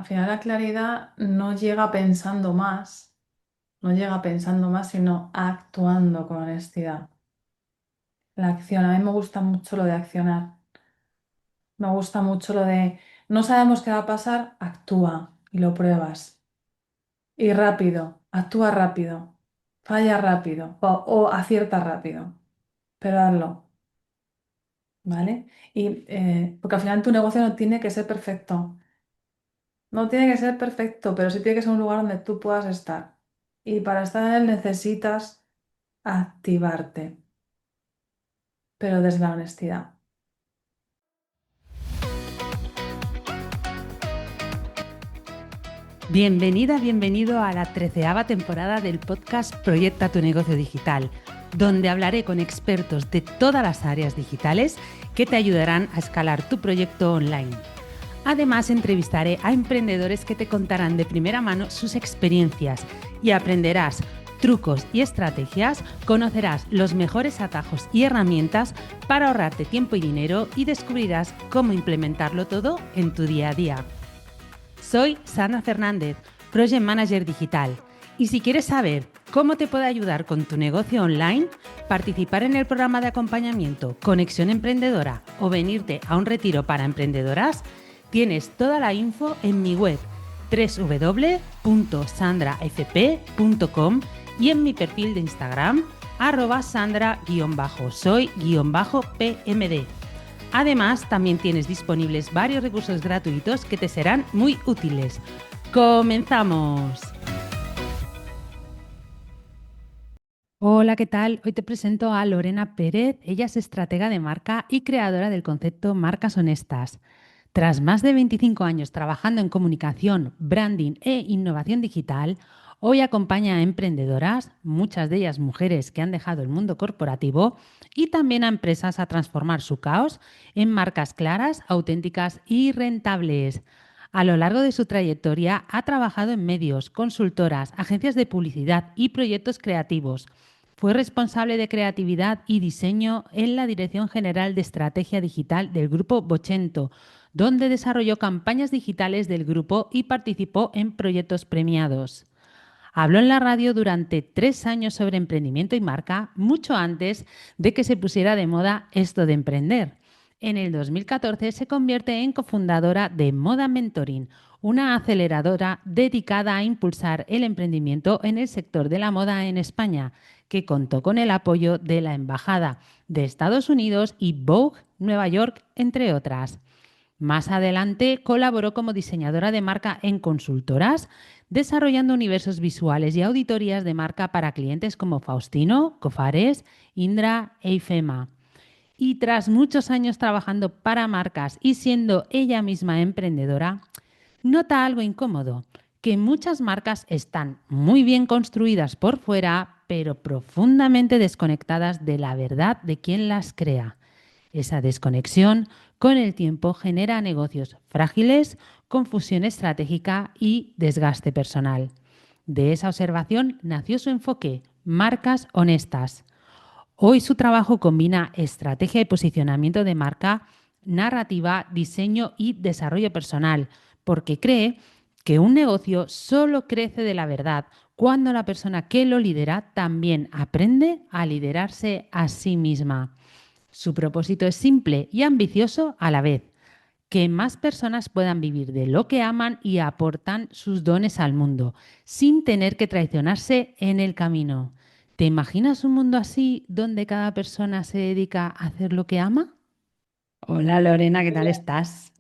Al final la claridad no llega pensando más, no llega pensando más, sino actuando con honestidad. La acción, a mí me gusta mucho lo de accionar, me gusta mucho lo de no sabemos qué va a pasar, actúa y lo pruebas. Y rápido, actúa rápido, falla rápido o acierta rápido, pero hazlo, ¿vale? Porque al final tu negocio no tiene que ser perfecto. No tiene que ser perfecto, pero sí tiene que ser un lugar donde tú puedas estar. Y para estar en él necesitas activarte, pero desde la honestidad. Bienvenida, bienvenido a la 13ª temporada del podcast Proyecta tu negocio digital, donde hablaré con expertos de todas las áreas digitales que te ayudarán a escalar tu proyecto online. Además, entrevistaré a emprendedores que te contarán de primera mano sus experiencias y aprenderás trucos y estrategias, conocerás los mejores atajos y herramientas para ahorrarte tiempo y dinero y descubrirás cómo implementarlo todo en tu día a día. Soy Sandra Fernández, Project Manager Digital, y si quieres saber cómo te puedo ayudar con tu negocio online, participar en el programa de acompañamiento Conexión Emprendedora o venirte a un retiro para emprendedoras, tienes toda la info en mi web www.sandrafp.com y en mi perfil de Instagram @sandra_soy_pmd. Además, también tienes disponibles varios recursos gratuitos que te serán muy útiles. ¡Comenzamos! Hola, ¿qué tal? Hoy te presento a Lorena Pérez. Ella es estratega de marca y creadora del concepto Marcas Honestas. Tras más de 25 años trabajando en comunicación, branding e innovación digital, hoy acompaña a emprendedoras, muchas de ellas mujeres que han dejado el mundo corporativo, y también a empresas a transformar su caos en marcas claras, auténticas y rentables. A lo largo de su trayectoria ha trabajado en medios, consultoras, agencias de publicidad y proyectos creativos. Fue responsable de creatividad y diseño en la Dirección General de Estrategia Digital del Grupo Vocento, donde desarrolló campañas digitales del grupo y participó en proyectos premiados. Habló en la radio durante 3 años sobre emprendimiento y marca, mucho antes de que se pusiera de moda esto de emprender. En el 2014 se convierte en cofundadora de Moda Mentoring, una aceleradora dedicada a impulsar el emprendimiento en el sector de la moda en España, que contó con el apoyo de la Embajada de Estados Unidos y Vogue Nueva York, entre otras. Más adelante colaboró como diseñadora de marca en consultoras, desarrollando universos visuales y auditorías de marca para clientes como Faustino, Cofares, Indra e Ifema. Y tras muchos años trabajando para marcas y siendo ella misma emprendedora, nota algo incómodo, que muchas marcas están muy bien construidas por fuera, pero profundamente desconectadas de la verdad de quien las crea. Esa desconexión con el tiempo genera negocios frágiles, confusión estratégica y desgaste personal. De esa observación nació su enfoque, marcas honestas. Hoy su trabajo combina estrategia y posicionamiento de marca, narrativa, diseño y desarrollo personal, porque cree que un negocio solo crece de la verdad cuando la persona que lo lidera también aprende a liderarse a sí misma. Su propósito es simple y ambicioso a la vez, que más personas puedan vivir de lo que aman y aportan sus dones al mundo, sin tener que traicionarse en el camino. ¿Te imaginas un mundo así donde cada persona se dedica a hacer lo que ama? Hola Lorena, ¿qué Muy tal bien. estás?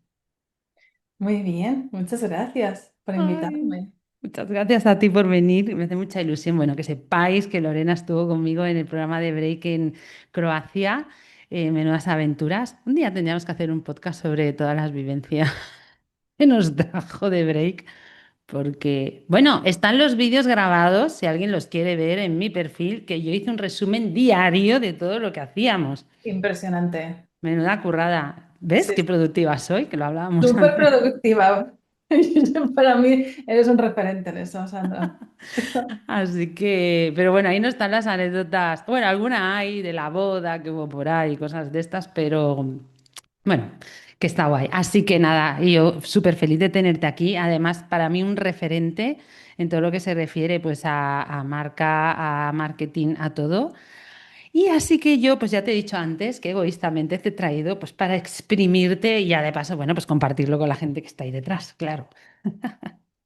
Muy bien, muchas gracias por Ay, invitarme. muchas gracias a ti por venir. Me hace mucha ilusión. Bueno, que sepáis que Lorena estuvo conmigo en el programa de Break en Croacia, Menudas Aventuras. Un día tendríamos que hacer un podcast sobre todas las vivencias que nos trajo de Break, porque, bueno, están los vídeos grabados, si alguien los quiere ver en mi perfil, que yo hice un resumen diario de todo lo que hacíamos. Impresionante. Menuda currada. ¿Ves Sí, qué productiva soy? Que lo hablábamos súper antes. productiva. Para mí eres un referente en eso, Sandra. Así que, pero bueno, ahí no están las anécdotas. Bueno, alguna hay de la boda que hubo por ahí, cosas de estas, pero bueno, que está guay. Así que nada, yo súper feliz de tenerte aquí. Además, para mí un referente en todo lo que se refiere pues a marca, a marketing, a todo. Y así que yo, pues ya te he dicho antes que egoístamente te he traído pues para exprimirte y ya de paso, bueno, pues compartirlo con la gente que está ahí detrás, claro.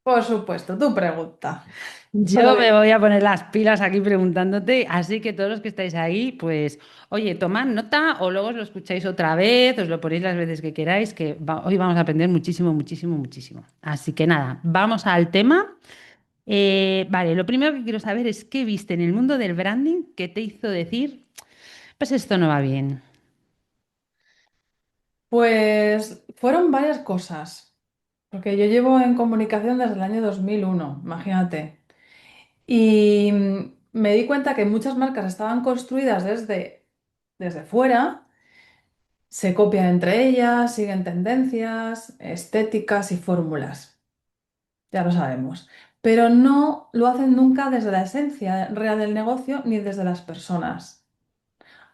Por supuesto, tu pregunta. Solo Yo me dime. voy a poner las pilas aquí preguntándote, así que todos los que estáis ahí, pues, oye, tomad nota o luego os lo escucháis otra vez, os lo ponéis las veces que queráis, que hoy vamos a aprender muchísimo, muchísimo, muchísimo. Así que nada, vamos al tema. Vale, lo primero que quiero saber es qué viste en el mundo del branding que te hizo decir, pues esto no va bien. Pues fueron varias cosas, porque yo llevo en comunicación desde el año 2001, imagínate. Y me di cuenta que muchas marcas estaban construidas desde fuera, se copian entre ellas, siguen tendencias, estéticas y fórmulas, ya lo sabemos. Pero no lo hacen nunca desde la esencia real del negocio ni desde las personas.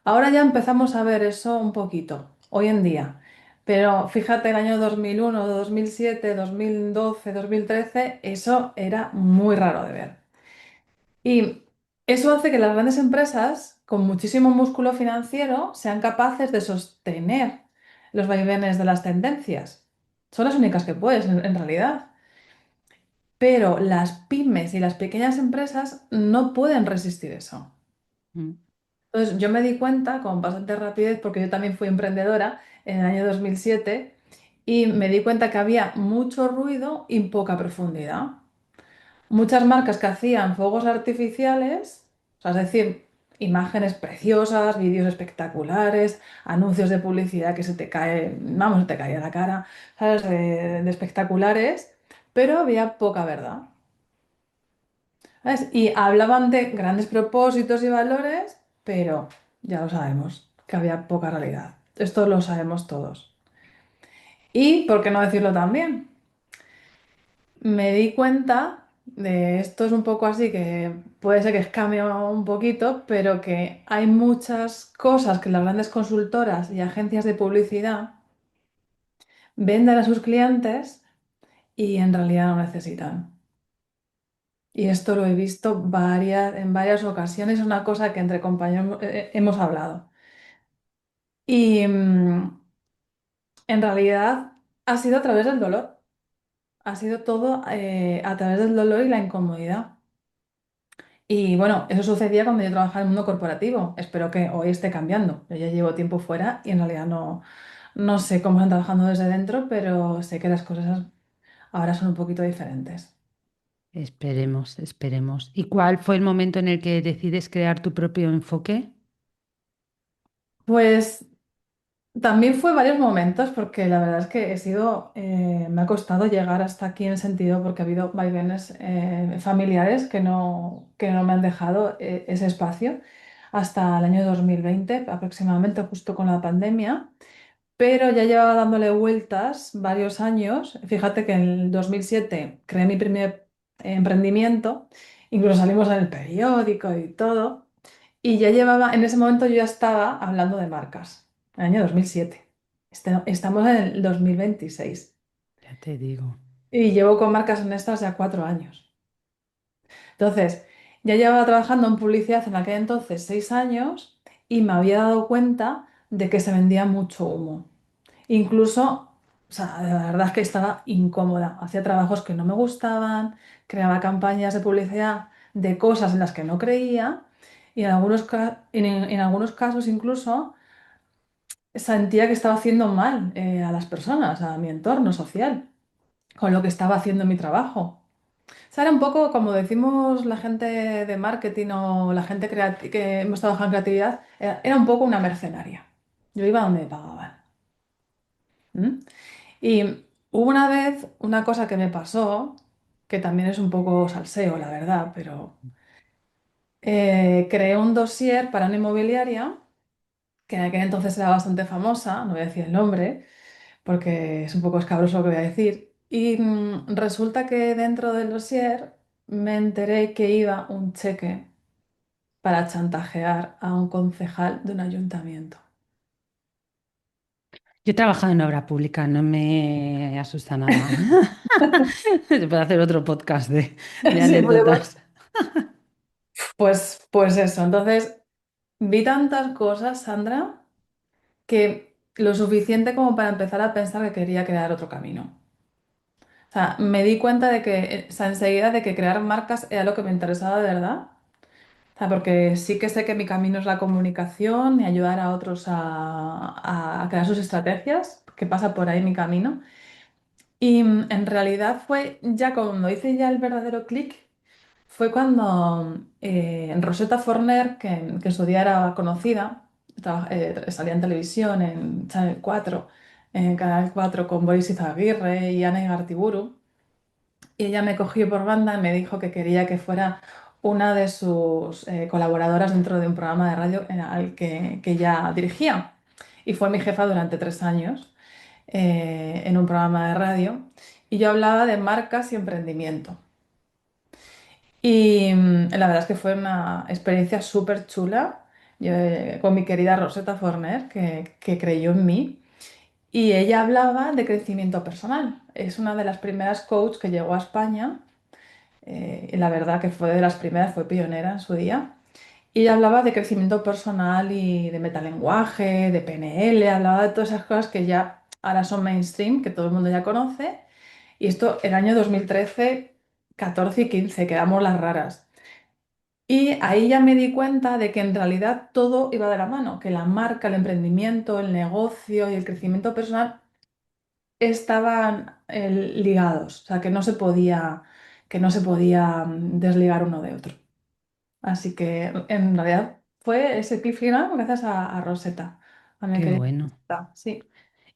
Ahora ya empezamos a ver eso un poquito, hoy en día. Pero fíjate, el año 2001, 2007, 2012, 2013, eso era muy raro de ver. Y eso hace que las grandes empresas, con muchísimo músculo financiero, sean capaces de sostener los vaivenes de las tendencias. Son las únicas que puedes, en realidad. Pero las pymes y las pequeñas empresas no pueden resistir eso. Mm. Entonces, yo me di cuenta con bastante rapidez, porque yo también fui emprendedora en el año 2007, y me di cuenta que había mucho ruido y poca profundidad. Muchas marcas que hacían fuegos artificiales, o sea, es decir, imágenes preciosas, vídeos espectaculares, anuncios de publicidad que se te cae, vamos, se te cae la cara, ¿sabes? De espectaculares, pero había poca verdad. ¿Sabes? Y hablaban de grandes propósitos y valores, pero ya lo sabemos, que había poca realidad. Esto lo sabemos todos. Y, ¿por qué no decirlo también? Me di cuenta de esto es un poco así, que puede ser que escame un poquito, pero que hay muchas cosas que las grandes consultoras y agencias de publicidad venden a sus clientes y en realidad no necesitan. Y esto lo he visto en varias ocasiones, es una cosa que entre compañeros hemos hablado. Y en realidad ha sido a través del dolor, ha sido todo a través del dolor y la incomodidad. Y bueno, eso sucedía cuando yo trabajaba en el mundo corporativo. Espero que hoy esté cambiando. Yo ya llevo tiempo fuera y en realidad no sé cómo están trabajando desde dentro, pero sé que las cosas ahora son un poquito diferentes. Esperemos, esperemos. ¿Y cuál fue el momento en el que decides crear tu propio enfoque? Pues también fue varios momentos, porque la verdad es que me ha costado llegar hasta aquí en el sentido, porque ha habido vaivenes familiares que no me han dejado ese espacio hasta el año 2020 aproximadamente, justo con la pandemia. Pero ya llevaba dándole vueltas varios años. Fíjate que en el 2007 creé mi primer emprendimiento, incluso salimos en el periódico y todo. Y ya llevaba, en ese momento yo ya estaba hablando de marcas, en el año 2007. Estamos en el 2026 Ya te digo. y llevo con marcas honestas ya 4 años. Entonces, ya llevaba trabajando en publicidad en aquel entonces 6 años y me había dado cuenta de que se vendía mucho humo. Incluso, o sea, la verdad es que estaba incómoda. Hacía trabajos que no me gustaban, creaba campañas de publicidad de cosas en las que no creía y en algunos casos incluso sentía que estaba haciendo mal a las personas, a mi entorno social, con lo que estaba haciendo en mi trabajo. O sea, era un poco como decimos la gente de marketing o la gente que hemos trabajado en creatividad, era un poco una mercenaria. Yo iba donde me pagaban. ¿M? Y hubo una vez una cosa que me pasó, que también es un poco salseo, la verdad, pero creé un dossier para una inmobiliaria, que en aquel entonces era bastante famosa, no voy a decir el nombre, porque es un poco escabroso lo que voy a decir. Y resulta que dentro del dossier me enteré que iba un cheque para chantajear a un concejal de un ayuntamiento. Yo he trabajado en obra pública, no me asusta nada. Se puede hacer otro podcast de Sí, podemos. anécdotas. Pues eso. Entonces, vi tantas cosas, Sandra, que lo suficiente como para empezar a pensar que quería crear otro camino. O sea, me di cuenta de que, o sea, enseguida de que crear marcas era lo que me interesaba de verdad. O sea, porque sí que sé que mi camino es la comunicación y ayudar a otros a crear sus estrategias, que pasa por ahí mi camino. Y en realidad fue ya cuando hice ya el verdadero clic, fue cuando Rosetta Forner, que en su día era conocida, salía en televisión, en Channel 4, en Canal 4 con Boris Izaguirre y Ana Igartiburu, y ella me cogió por banda y me dijo que quería que fuera una de sus colaboradoras dentro de un programa de radio al que ella dirigía. Y fue mi jefa durante 3 años en un programa de radio. Y yo hablaba de marcas y emprendimiento. Y la verdad es que fue una experiencia súper chula con mi querida Rosetta Forner, que creyó en mí. Y ella hablaba de crecimiento personal. Es una de las primeras coaches que llegó a España, y la verdad que fue de las primeras, fue pionera en su día. Y ella hablaba de crecimiento personal y de metalenguaje, de PNL, hablaba de todas esas cosas que ya ahora son mainstream, que todo el mundo ya conoce. Y esto el año 2013, 14 y 15, quedamos las raras. Y ahí ya me di cuenta de que en realidad todo iba de la mano, que la marca, el emprendimiento, el negocio y el crecimiento personal estaban ligados, o sea, que no se podía desligar uno de otro. Así que en realidad fue ese clic final gracias a Rosetta, a mi Qué querida bueno. Rosetta. Sí,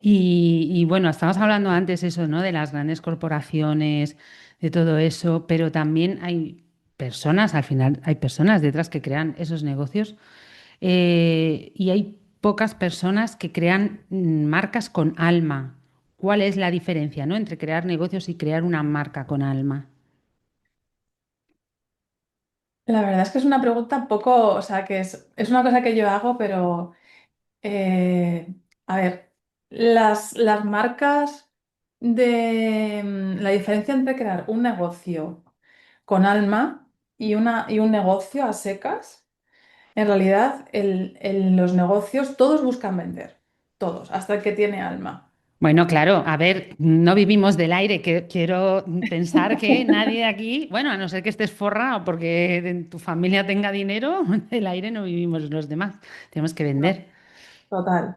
Y bueno, estabas hablando antes eso, ¿no? De las grandes corporaciones, de todo eso, pero también hay personas, al final hay personas detrás que crean esos negocios y hay pocas personas que crean marcas con alma. ¿Cuál es la diferencia, ¿no? Entre crear negocios y crear una marca con alma? la verdad es que es una pregunta un poco, o sea, que es una cosa que yo hago, pero Eh, a ver, las marcas la diferencia entre crear un negocio con alma y un negocio a secas, en realidad los negocios todos buscan vender, todos, hasta el que tiene alma. Bueno, claro, a ver, no vivimos del aire, que quiero pensar que nadie aquí, bueno, a no ser que estés forrado porque en tu familia tenga dinero, del aire no vivimos los demás, tenemos que vender. Total,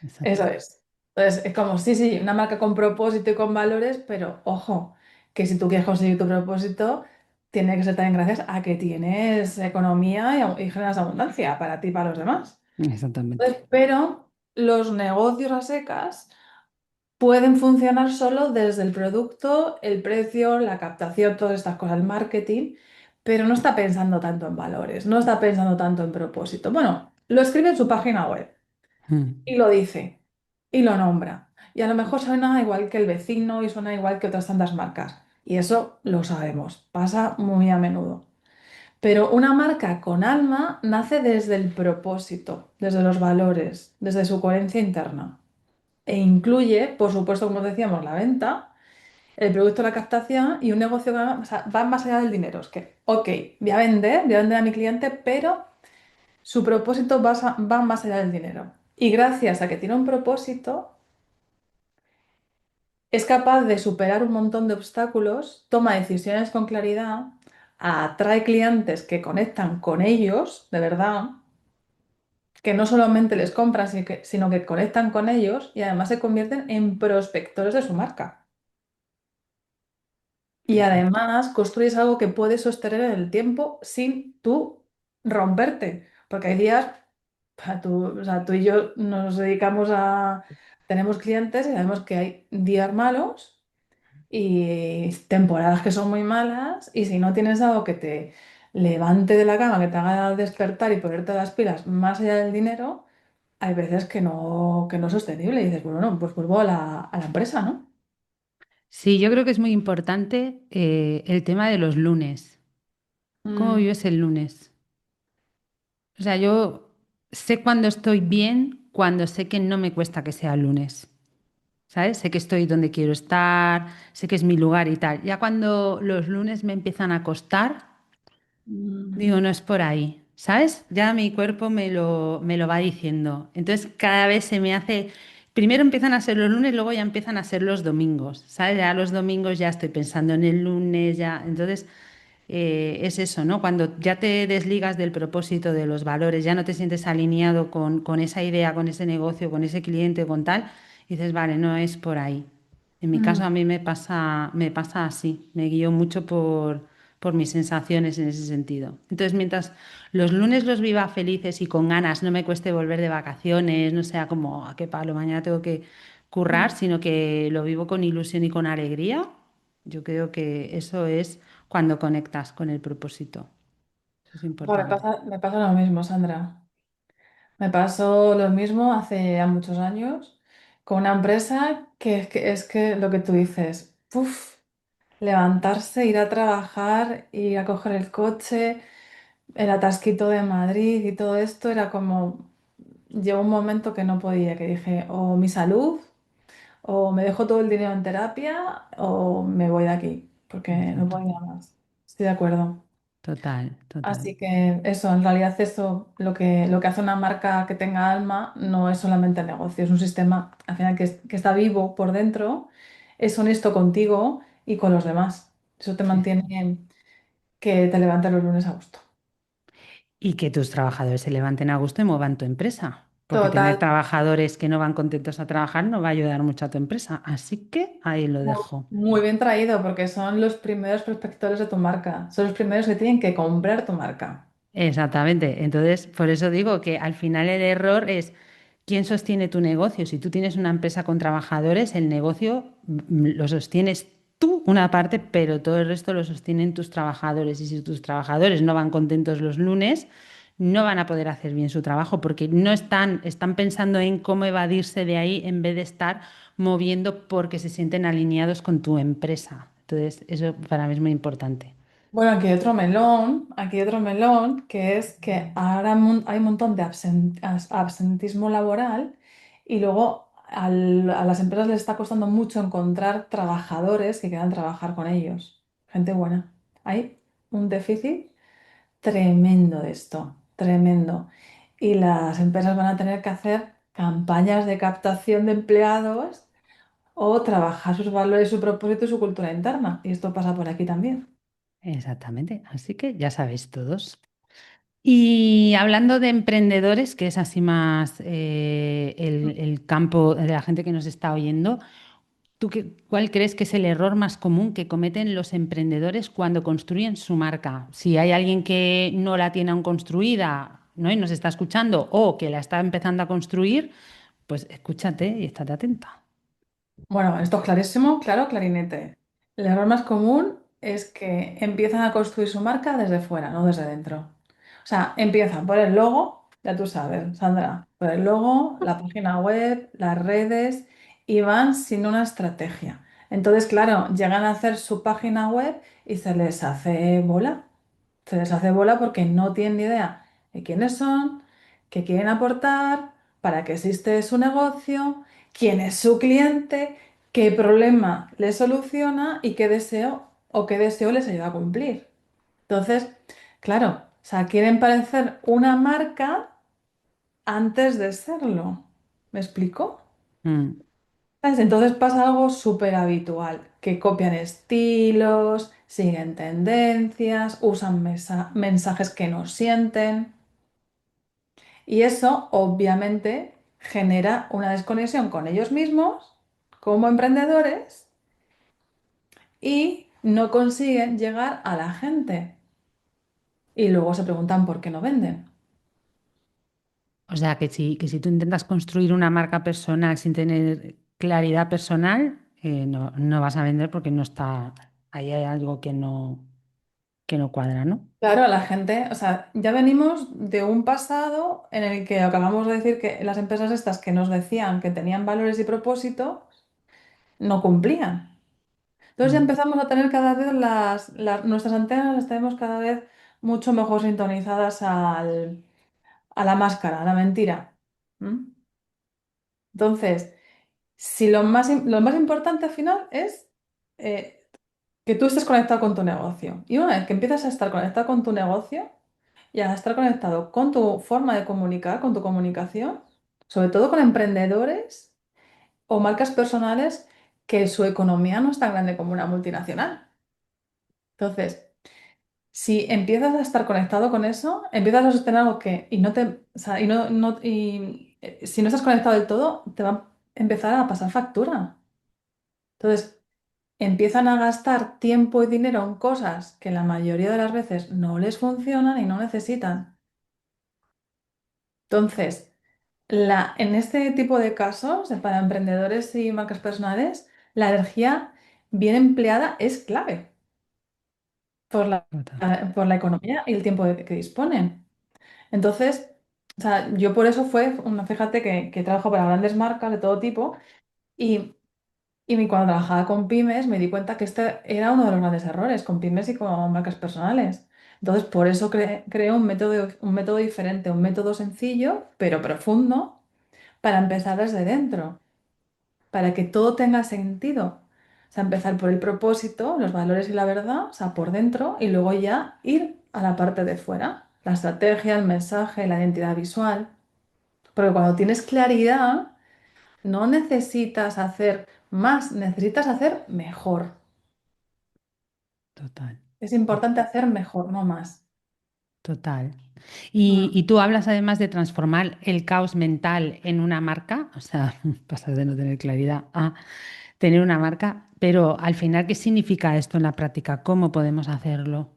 eso Exacto. es. Entonces, es como, sí, sí, una marca con propósito y con valores, pero ojo, que si tú quieres conseguir tu propósito, tiene que ser también gracias a que tienes economía y generas abundancia para ti y para los demás. Exactamente. Pero los negocios a secas pueden funcionar solo desde el producto, el precio, la captación, todas estas cosas, el marketing, pero no está pensando tanto en valores, no está pensando tanto en propósito. Bueno, lo escribe en su página web Mm. y lo dice y lo nombra. Y a lo mejor suena igual que el vecino y suena igual que otras tantas marcas. Y eso lo sabemos, pasa muy a menudo. Pero una marca con alma nace desde el propósito, desde los valores, desde su coherencia interna. E incluye, por supuesto, como decíamos, la venta, el producto, la captación y un negocio que va, o sea, va más allá del dinero. Es que, ok, voy a vender a mi cliente, pero su propósito va más allá del dinero. Y gracias a que tiene un propósito, es capaz de superar un montón de obstáculos, toma decisiones con claridad, atrae clientes que conectan con ellos, de verdad, que no solamente les compran, sino que conectan con ellos y además se convierten en prospectores de su marca. Y Exacto. además construyes algo que puedes sostener en el tiempo sin tú romperte. Porque hay días, o sea, tú y yo nos dedicamos tenemos clientes y sabemos que hay días malos y temporadas que son muy malas. Y si no tienes algo que te levante de la cama, que te haga despertar y ponerte las pilas más allá del dinero, hay veces que no es sostenible. Y dices, bueno, no, pues vuelvo a la empresa, ¿no? Sí, yo creo que es muy importante el tema de los lunes. ¿Cómo Mm. vives el lunes? O sea, yo sé cuando estoy bien, cuando sé que no me cuesta que sea lunes. ¿sabes? Sé que estoy donde quiero estar, sé que es mi lugar y tal. Ya cuando los lunes me empiezan a costar, digo, Mm. no es por ahí, ¿sabes? Ya mi cuerpo me lo va diciendo. Entonces cada vez se me hace, primero empiezan a ser los lunes, luego ya empiezan a ser los domingos, ¿sabes? Ya los domingos ya estoy pensando en el lunes, ya. Entonces es eso, ¿no? Cuando ya te desligas del propósito, de los valores, ya no te sientes alineado con esa idea, con ese negocio, con ese cliente, con tal, dices, vale, no es por ahí. En mi caso Mm. a mí me pasa así, me guío mucho por mis sensaciones en ese sentido. Entonces, mientras los lunes los viva felices y con ganas, no me cueste volver de vacaciones, no sea como, a qué palo, mañana tengo que currar, Mm. sino que lo vivo con ilusión y con alegría, yo creo que eso es cuando conectas con el propósito. Eso es Buah, importante. me pasa lo mismo, Sandra. Me pasó lo mismo hace ya muchos años con una empresa es que lo que tú dices, puf, levantarse, ir a trabajar, ir a coger el coche, el atasquito de Madrid y todo esto era como, llegó un momento que no podía, que dije, o mi salud, o me dejo todo el dinero en terapia, o me voy de aquí, porque no Exacto. podía más. Estoy de acuerdo. Total, total. Así que eso, en realidad eso, lo que hace una marca que tenga alma no es solamente el negocio, es un sistema al final que está vivo por dentro, es honesto contigo y con los demás. Eso te Sí. mantiene que te levantes los lunes a gusto. Y que tus trabajadores se levanten a gusto y muevan tu empresa. Porque tener Total. trabajadores que no van contentos a trabajar no va a ayudar mucho a tu empresa. Así que ahí lo Muy, dejo. muy bien traído porque son los primeros prospectores de tu marca, son los primeros que tienen que comprar tu marca. Exactamente. Entonces, por eso digo que al final el error es quién sostiene tu negocio. Si tú tienes una empresa con trabajadores, el negocio lo sostienes tú una parte, pero todo el resto lo sostienen tus trabajadores. Y si tus trabajadores no van contentos los lunes, no van a poder hacer bien su trabajo porque no están pensando en cómo evadirse de ahí en vez de estar moviendo porque se sienten alineados con tu empresa. Entonces, eso para mí es muy importante. Bueno, aquí hay otro melón, que es que ahora hay un montón de absentismo laboral y luego a las empresas les está costando mucho encontrar trabajadores que quieran trabajar con ellos. Gente buena. Hay un déficit tremendo de esto, tremendo. Y las empresas van a tener que hacer campañas de captación de empleados o trabajar sus valores, su propósito y su cultura interna. Y esto pasa por aquí también. Exactamente. Así que ya sabéis todos. Y hablando de emprendedores, que es así más el campo de la gente que nos está oyendo, ¿cuál crees que es el error más común que cometen los emprendedores cuando construyen su marca? Si hay alguien que no la tiene aún construida, ¿no? y nos está escuchando o que la está empezando a construir, pues escúchate y estate atenta. Bueno, esto es clarísimo, claro, clarinete. El error más común es que empiezan a construir su marca desde fuera, no desde dentro. O sea, empiezan por el logo, ya tú sabes, Sandra, por el logo, la página web, las redes, y van sin una estrategia. Entonces, claro, llegan a hacer su página web y se les hace bola. Se les hace bola porque no tienen ni idea de quiénes son, qué quieren aportar, para qué existe su negocio, quién es su cliente, qué problema les soluciona y qué deseo o qué deseo les ayuda a cumplir. Entonces, claro, o sea, quieren parecer una marca antes de serlo. ¿Me explico? Mm, ¿Sabes? Entonces pasa algo súper habitual, que copian estilos, siguen tendencias, usan mensajes que no sienten. Y eso obviamente genera una desconexión con ellos mismos como emprendedores y no consiguen llegar a la gente. Y luego se preguntan por qué no venden. O sea, que si tú intentas construir una marca personal sin tener claridad personal, no vas a vender porque no está, ahí hay algo que no cuadra, ¿no? Claro, la gente, o sea, ya venimos de un pasado en el que acabamos de decir que las empresas estas que nos decían que tenían valores y propósito no cumplían. Entonces ya Mm. empezamos a tener cada vez nuestras antenas las tenemos cada vez mucho mejor sintonizadas a la máscara, a la mentira. ¿Mm? Entonces, Si lo más importante al final es eh, que tú estés conectado con tu negocio. Y una vez que empiezas a estar conectado con tu negocio y a estar conectado con tu forma de comunicar, con tu comunicación, sobre todo con emprendedores o marcas personales que su economía no es tan grande como una multinacional. Entonces, si empiezas a estar conectado con eso, empiezas a sostener algo que, y no te, o sea, y no, si no estás conectado del todo, te va a empezar a pasar factura. Entonces, empiezan a gastar tiempo y dinero en cosas que la mayoría de las veces no les funcionan y no necesitan. Entonces, en este tipo de casos, para emprendedores y marcas personales, la energía bien empleada es clave por Total. por la economía y el tiempo que disponen. Entonces, o sea, yo por eso fíjate que trabajo para grandes marcas de todo tipo y, cuando trabajaba con pymes me di cuenta que este era uno de los grandes errores con pymes y con marcas personales. Entonces, por eso creé un método diferente, un método sencillo, pero profundo, para empezar desde dentro, para que todo tenga sentido. O sea, empezar por el propósito, los valores y la verdad, o sea, por dentro, y luego ya ir a la parte de fuera, la estrategia, el mensaje, la identidad visual. Porque cuando tienes claridad, no necesitas hacer más, necesitas hacer mejor. Total. Es importante hacer mejor, no más. Total. Mm. Y tú hablas además de transformar el caos mental en una marca, o sea, pasas de no tener claridad a tener una marca, pero al final, ¿qué significa esto en la práctica? ¿Cómo podemos hacerlo?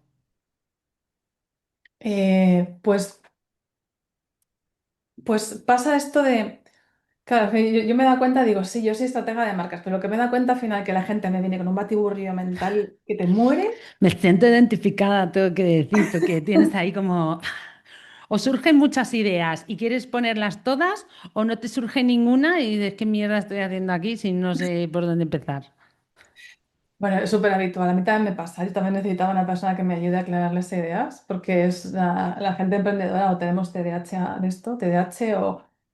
Pues, pasa esto de, claro, que yo me he dado cuenta, digo, sí, yo soy estratega de marcas, pero lo que me da cuenta al final que la gente me viene con un batiburrillo mental que te muere. Me siento identificada, tengo que decir, porque tienes ahí como, o surgen muchas ideas y quieres ponerlas todas, o no te surge ninguna y dices, ¿qué mierda estoy haciendo aquí si no sé por dónde empezar? Bueno, es súper habitual. A mí también me pasa. Yo también necesitaba una persona que me ayude a aclarar las ideas, porque es la gente emprendedora o tenemos TDAH de esto, TDAH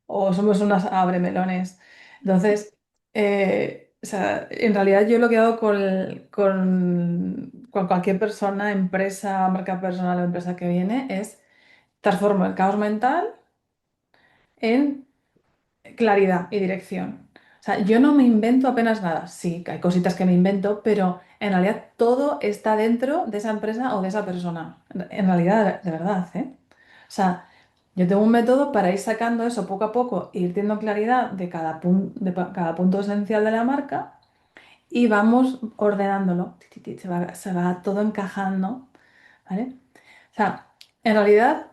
o somos unas abremelones. Entonces, o sea, en realidad yo lo que hago con cualquier persona, empresa, marca personal o empresa que viene es transformo el caos mental en claridad y dirección. O sea, yo no me invento apenas nada. Sí, que hay cositas que me invento, pero en realidad todo está dentro de esa empresa o de esa persona. En realidad, de verdad, ¿eh? O sea, yo tengo un método para ir sacando eso poco a poco, ir teniendo claridad de cada punto esencial de la marca y vamos ordenándolo. Ti, ti, ti, se va todo encajando, ¿vale? O sea, en realidad,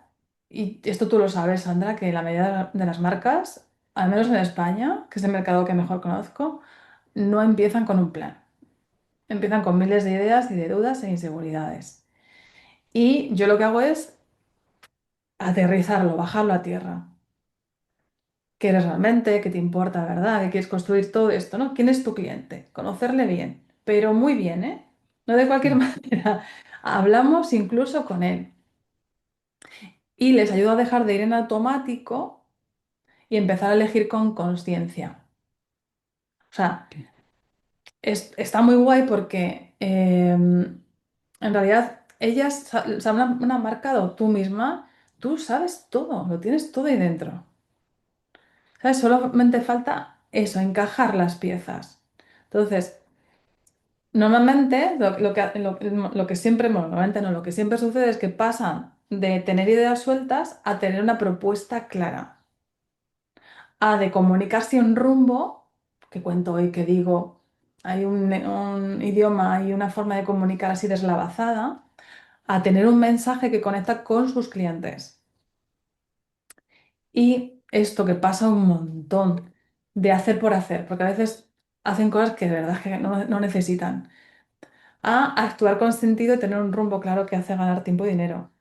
y esto tú lo sabes, Sandra, que la mayoría de las marcas, al menos en España, que es el mercado que mejor conozco, no empiezan con un plan. Empiezan con miles de ideas y de dudas e inseguridades. Y yo lo que hago es aterrizarlo, bajarlo a tierra. ¿Qué eres realmente? ¿Qué te importa, verdad? ¿Qué quieres construir todo esto, ¿no? ¿Quién es tu cliente? Conocerle bien, pero muy bien, ¿eh? No de cualquier Mm, manera. Hablamos incluso con él y les ayudo a dejar de ir en automático y empezar a elegir con conciencia. O sea, qué- está muy guay porque en realidad ellas se han marcado tú misma, tú sabes todo, lo tienes todo ahí dentro. ¿Sabes? Solamente falta eso, encajar las piezas. Entonces, normalmente lo que siempre, bueno, normalmente no, lo que siempre sucede es que pasan de tener ideas sueltas a tener una propuesta clara. De comunicarse un rumbo, que cuento hoy, que digo, hay un idioma, hay una forma de comunicar así deslavazada, a tener un mensaje que conecta con sus clientes. Y esto que pasa un montón de hacer por hacer, porque a veces hacen cosas que de verdad que no necesitan, a actuar con sentido y tener un rumbo claro que hace ganar tiempo y dinero.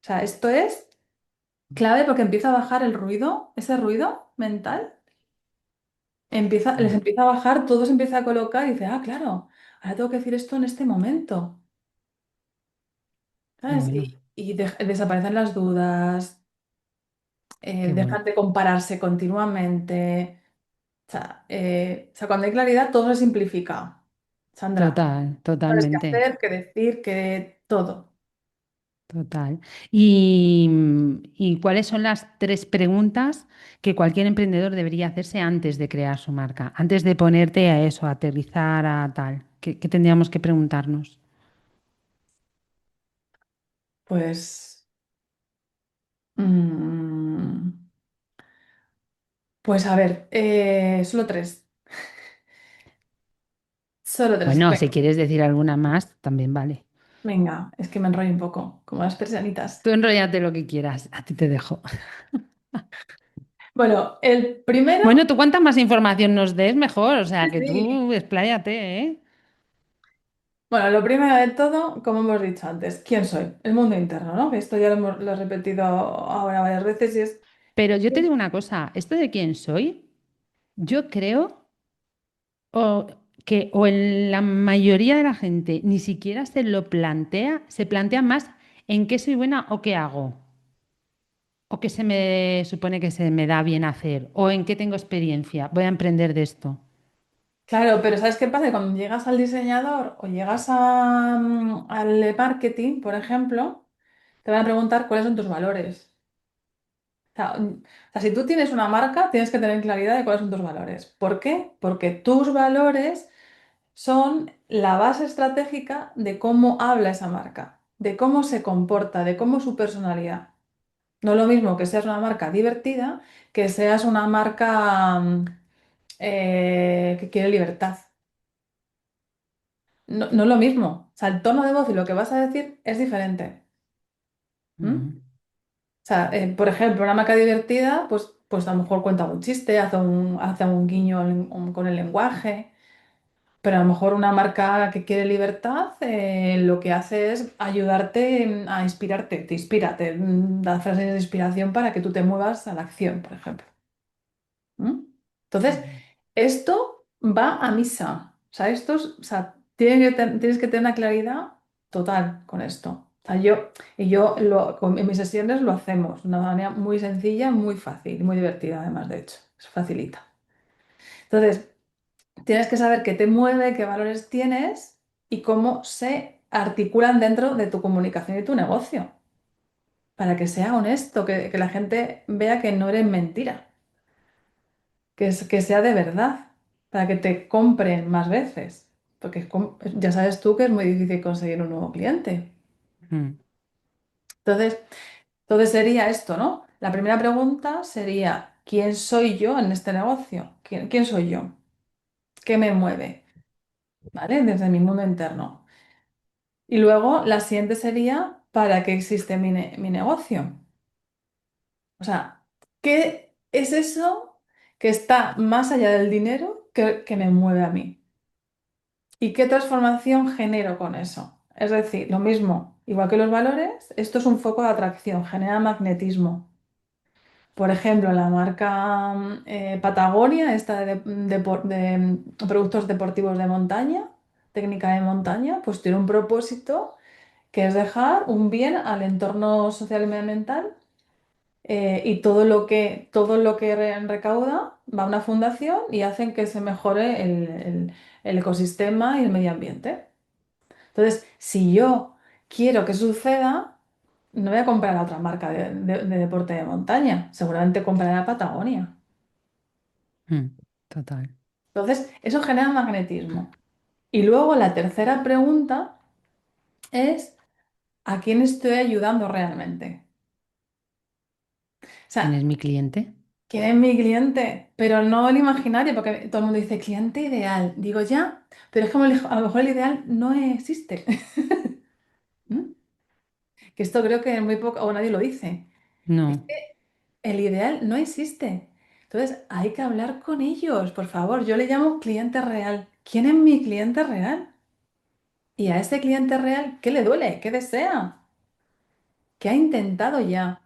O sea, esto es clave porque empieza a bajar el ruido, ese ruido mental les mm. empieza a bajar, todo se empieza a colocar y dice, ah, claro, ahora tengo que decir esto en este momento, Qué ¿sabes? bueno, Desaparecen las dudas, qué bueno. dejan de compararse continuamente, O sea, cuando hay claridad, todo se simplifica. Sandra, Total, sabes qué totalmente. hacer, qué decir, qué todo. Total. ¿Y cuáles son las tres preguntas que cualquier emprendedor debería hacerse antes de crear su marca? Antes de ponerte a eso, a aterrizar, a tal. ¿Qué tendríamos que preguntarnos? Pues, mm, pues a ver, solo tres. Solo tres. Bueno, si Venga, quieres decir alguna más, también vale. venga, es que me enrollo un poco, como las personitas. Tú enróllate lo que quieras, a ti te dejo. Bueno, el Bueno, primero, tú cuanta más información nos des, mejor. O sea, sí, que sí. tú expláyate, ¿eh? Bueno, lo primero de todo, como hemos dicho antes, ¿quién soy? El mundo interno, ¿no? Que esto ya lo he repetido ahora varias veces y es... Pero yo te digo una cosa, esto de quién soy, yo creo o o en la mayoría de la gente ni siquiera se lo plantea, se plantea más en qué soy buena o qué hago, o qué se me supone que se me da bien hacer, o en qué tengo experiencia, voy a emprender de esto. Claro, pero ¿sabes qué pasa? Cuando llegas al diseñador o llegas al marketing, por ejemplo, te van a preguntar cuáles son tus valores. O sea, si tú tienes una marca, tienes que tener claridad de cuáles son tus valores. ¿Por qué? Porque tus valores son la base estratégica de cómo habla esa marca, de cómo se comporta, de cómo es su personalidad. No es lo mismo que seas una marca divertida que seas una marca que quiere libertad. No, no es lo mismo. O sea, el tono de voz y lo que vas a decir es diferente. ¿Mm? Mm, O sea, por ejemplo, una marca divertida, pues a lo mejor cuenta un chiste, hace un guiño con el lenguaje, pero a lo mejor una marca que quiere libertad, lo que hace es ayudarte a inspirarte, te inspira, te da frases de inspiración para que tú te muevas a la acción, por ejemplo. ¿Mm? Entonces, mm, esto va a misa. O sea, o sea, tienes que tener una claridad total con esto. O sea, en mis sesiones lo hacemos de una manera muy sencilla, muy fácil y muy divertida, además, de hecho. Eso facilita. Entonces, tienes que saber qué te mueve, qué valores tienes y cómo se articulan dentro de tu comunicación y tu negocio, para que sea honesto, que la gente vea que no eres mentira. Que sea de verdad, para que te compren más veces. Porque ya sabes tú que es muy difícil conseguir un nuevo cliente. mm. Entonces sería esto, ¿no? La primera pregunta sería, ¿quién soy yo en este negocio? ¿Quién soy yo? ¿Qué me mueve? ¿Vale? Desde mi mundo interno. Y luego la siguiente sería, ¿para qué existe mi negocio? O sea, ¿qué es eso que está más allá del dinero que me mueve a mí? ¿Y qué transformación genero con eso? Es decir, lo mismo, igual que los valores, esto es un foco de atracción, genera magnetismo. Por ejemplo, la marca Patagonia, esta de productos deportivos de montaña, técnica de montaña, pues tiene un propósito que es dejar un bien al entorno social y medioambiental, y todo lo que recauda va a una fundación y hacen que se mejore el ecosistema y el medio ambiente. Entonces, si yo quiero que suceda, no voy a comprar a otra marca de deporte de montaña, seguramente compraré a Patagonia. Mm, total. Entonces, eso genera magnetismo. Y luego la tercera pregunta es, ¿a quién estoy ayudando realmente? O ¿Quién es sea, mi cliente? ¿quién es mi cliente? Pero no el imaginario, porque todo el mundo dice cliente ideal. Digo ya, pero es como a lo mejor el ideal no existe. ¿Mm? Que esto creo que muy poco, o nadie lo dice. Es No. que el ideal no existe. Entonces hay que hablar con ellos, por favor. Yo le llamo cliente real. ¿Quién es mi cliente real? Y a ese cliente real, ¿qué le duele? ¿Qué desea? ¿Qué ha intentado ya?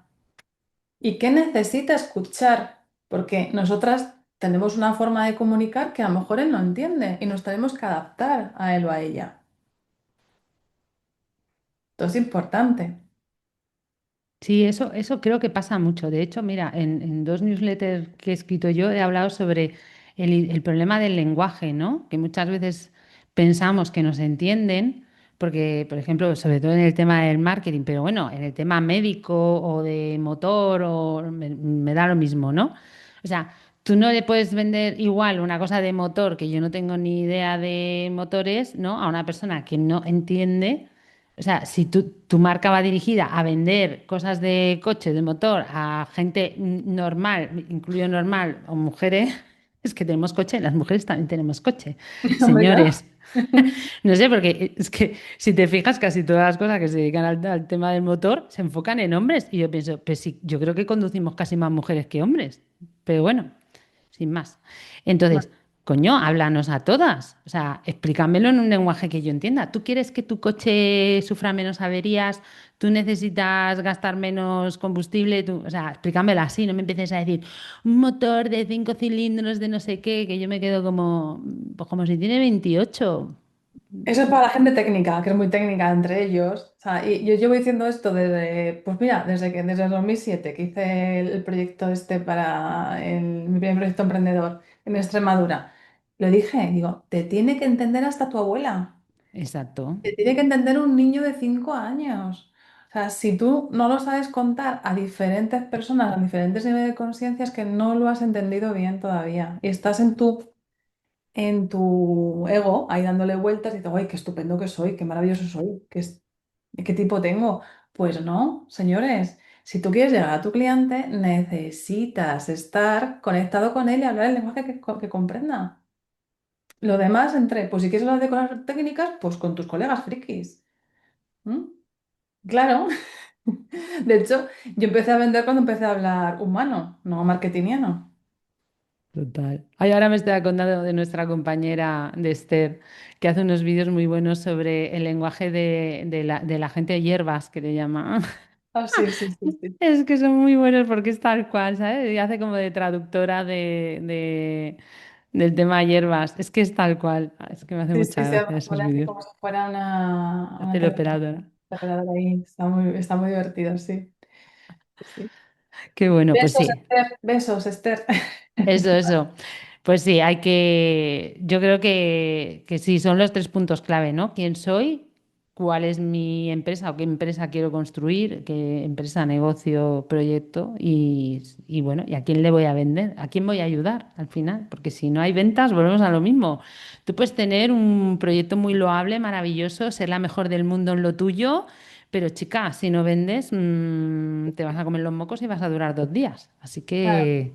¿Y qué necesita escuchar? Porque nosotras tenemos una forma de comunicar que a lo mejor él no entiende y nos tenemos que adaptar a él o a ella. Esto es importante. Sí, eso creo que pasa mucho. De hecho, mira, en dos newsletters que he escrito yo he hablado sobre el problema del lenguaje, ¿no? Que muchas veces pensamos que nos entienden, porque, por ejemplo, sobre todo en el tema del marketing, pero bueno, en el tema médico o de motor, o me da lo mismo, ¿no? O sea, tú no le puedes vender igual una cosa de motor, que yo no tengo ni idea de motores, ¿no? A una persona que no entiende. O sea, si tu marca va dirigida a vender cosas de coche, de motor, a gente normal, incluyo normal, o mujeres, es que tenemos coche, las mujeres también tenemos coche, Hombre, claro. señores. No sé, porque es que si te fijas, casi todas las cosas que se dedican al tema del motor se enfocan en hombres. Y yo pienso, pues sí, yo creo que conducimos casi más mujeres que hombres. Pero bueno, sin más. Entonces, coño, háblanos a todas. O sea, explícamelo en un lenguaje que yo entienda. ¿Tú quieres que tu coche sufra menos averías? ¿Tú necesitas gastar menos combustible? O sea, explícamelo así, no me empieces a decir un motor de 5 cilindros de no sé qué, que yo me quedo como, pues como si tiene 28. Eso es para la gente técnica, que es muy técnica entre ellos. O sea, y yo llevo diciendo esto desde, pues mira, desde el 2007 que hice el proyecto este para mi primer proyecto emprendedor en Extremadura. Lo dije, digo, te tiene que entender hasta tu abuela. Exacto, Te tiene que entender un niño de 5 años. O sea, si tú no lo sabes contar a diferentes personas, a diferentes niveles de conciencia, es que no lo has entendido bien todavía. Y estás en tu ego, ahí dándole vueltas y digo, ay, qué estupendo que soy, qué maravilloso soy, qué tipo tengo. Pues no, señores, si tú quieres llegar a tu cliente, necesitas estar conectado con él y hablar el lenguaje que comprenda. Lo demás, pues si quieres hablar de cosas técnicas, pues con tus colegas frikis. ¿Mm? Claro. De hecho, yo empecé a vender cuando empecé a hablar humano, no marketingiano. total. Ay, ahora me estoy acordando de nuestra compañera de Esther, que hace unos vídeos muy buenos sobre el lenguaje de la gente de hierbas, que le llama. Ah, sí, sí, sí, sí. Es que son muy buenos porque es tal cual, ¿sabes? Y hace como de traductora del tema hierbas. Es que es tal cual. Es que me hace Sí, mucha sí, se gracia esos pone así vídeos. como si fuera una Hace el operador. teleoperadora ahí. Está muy divertido, sí. Sí, sí. Qué bueno, pues Besos, sí. Esther. Besos, Esther. Eso, eso. Pues sí, yo creo que sí, son los 3 puntos clave, ¿no? ¿Quién soy? ¿Cuál es mi empresa o qué empresa quiero construir? ¿Qué empresa, negocio, proyecto? Y bueno, ¿y a quién le voy a vender? ¿A quién voy a ayudar al final? Porque si no hay ventas, volvemos a lo mismo. Tú puedes tener un proyecto muy loable, maravilloso, ser la mejor del mundo en lo tuyo, pero chica, si no vendes, te vas a comer los mocos y vas a durar 2 días. Así Claro, que...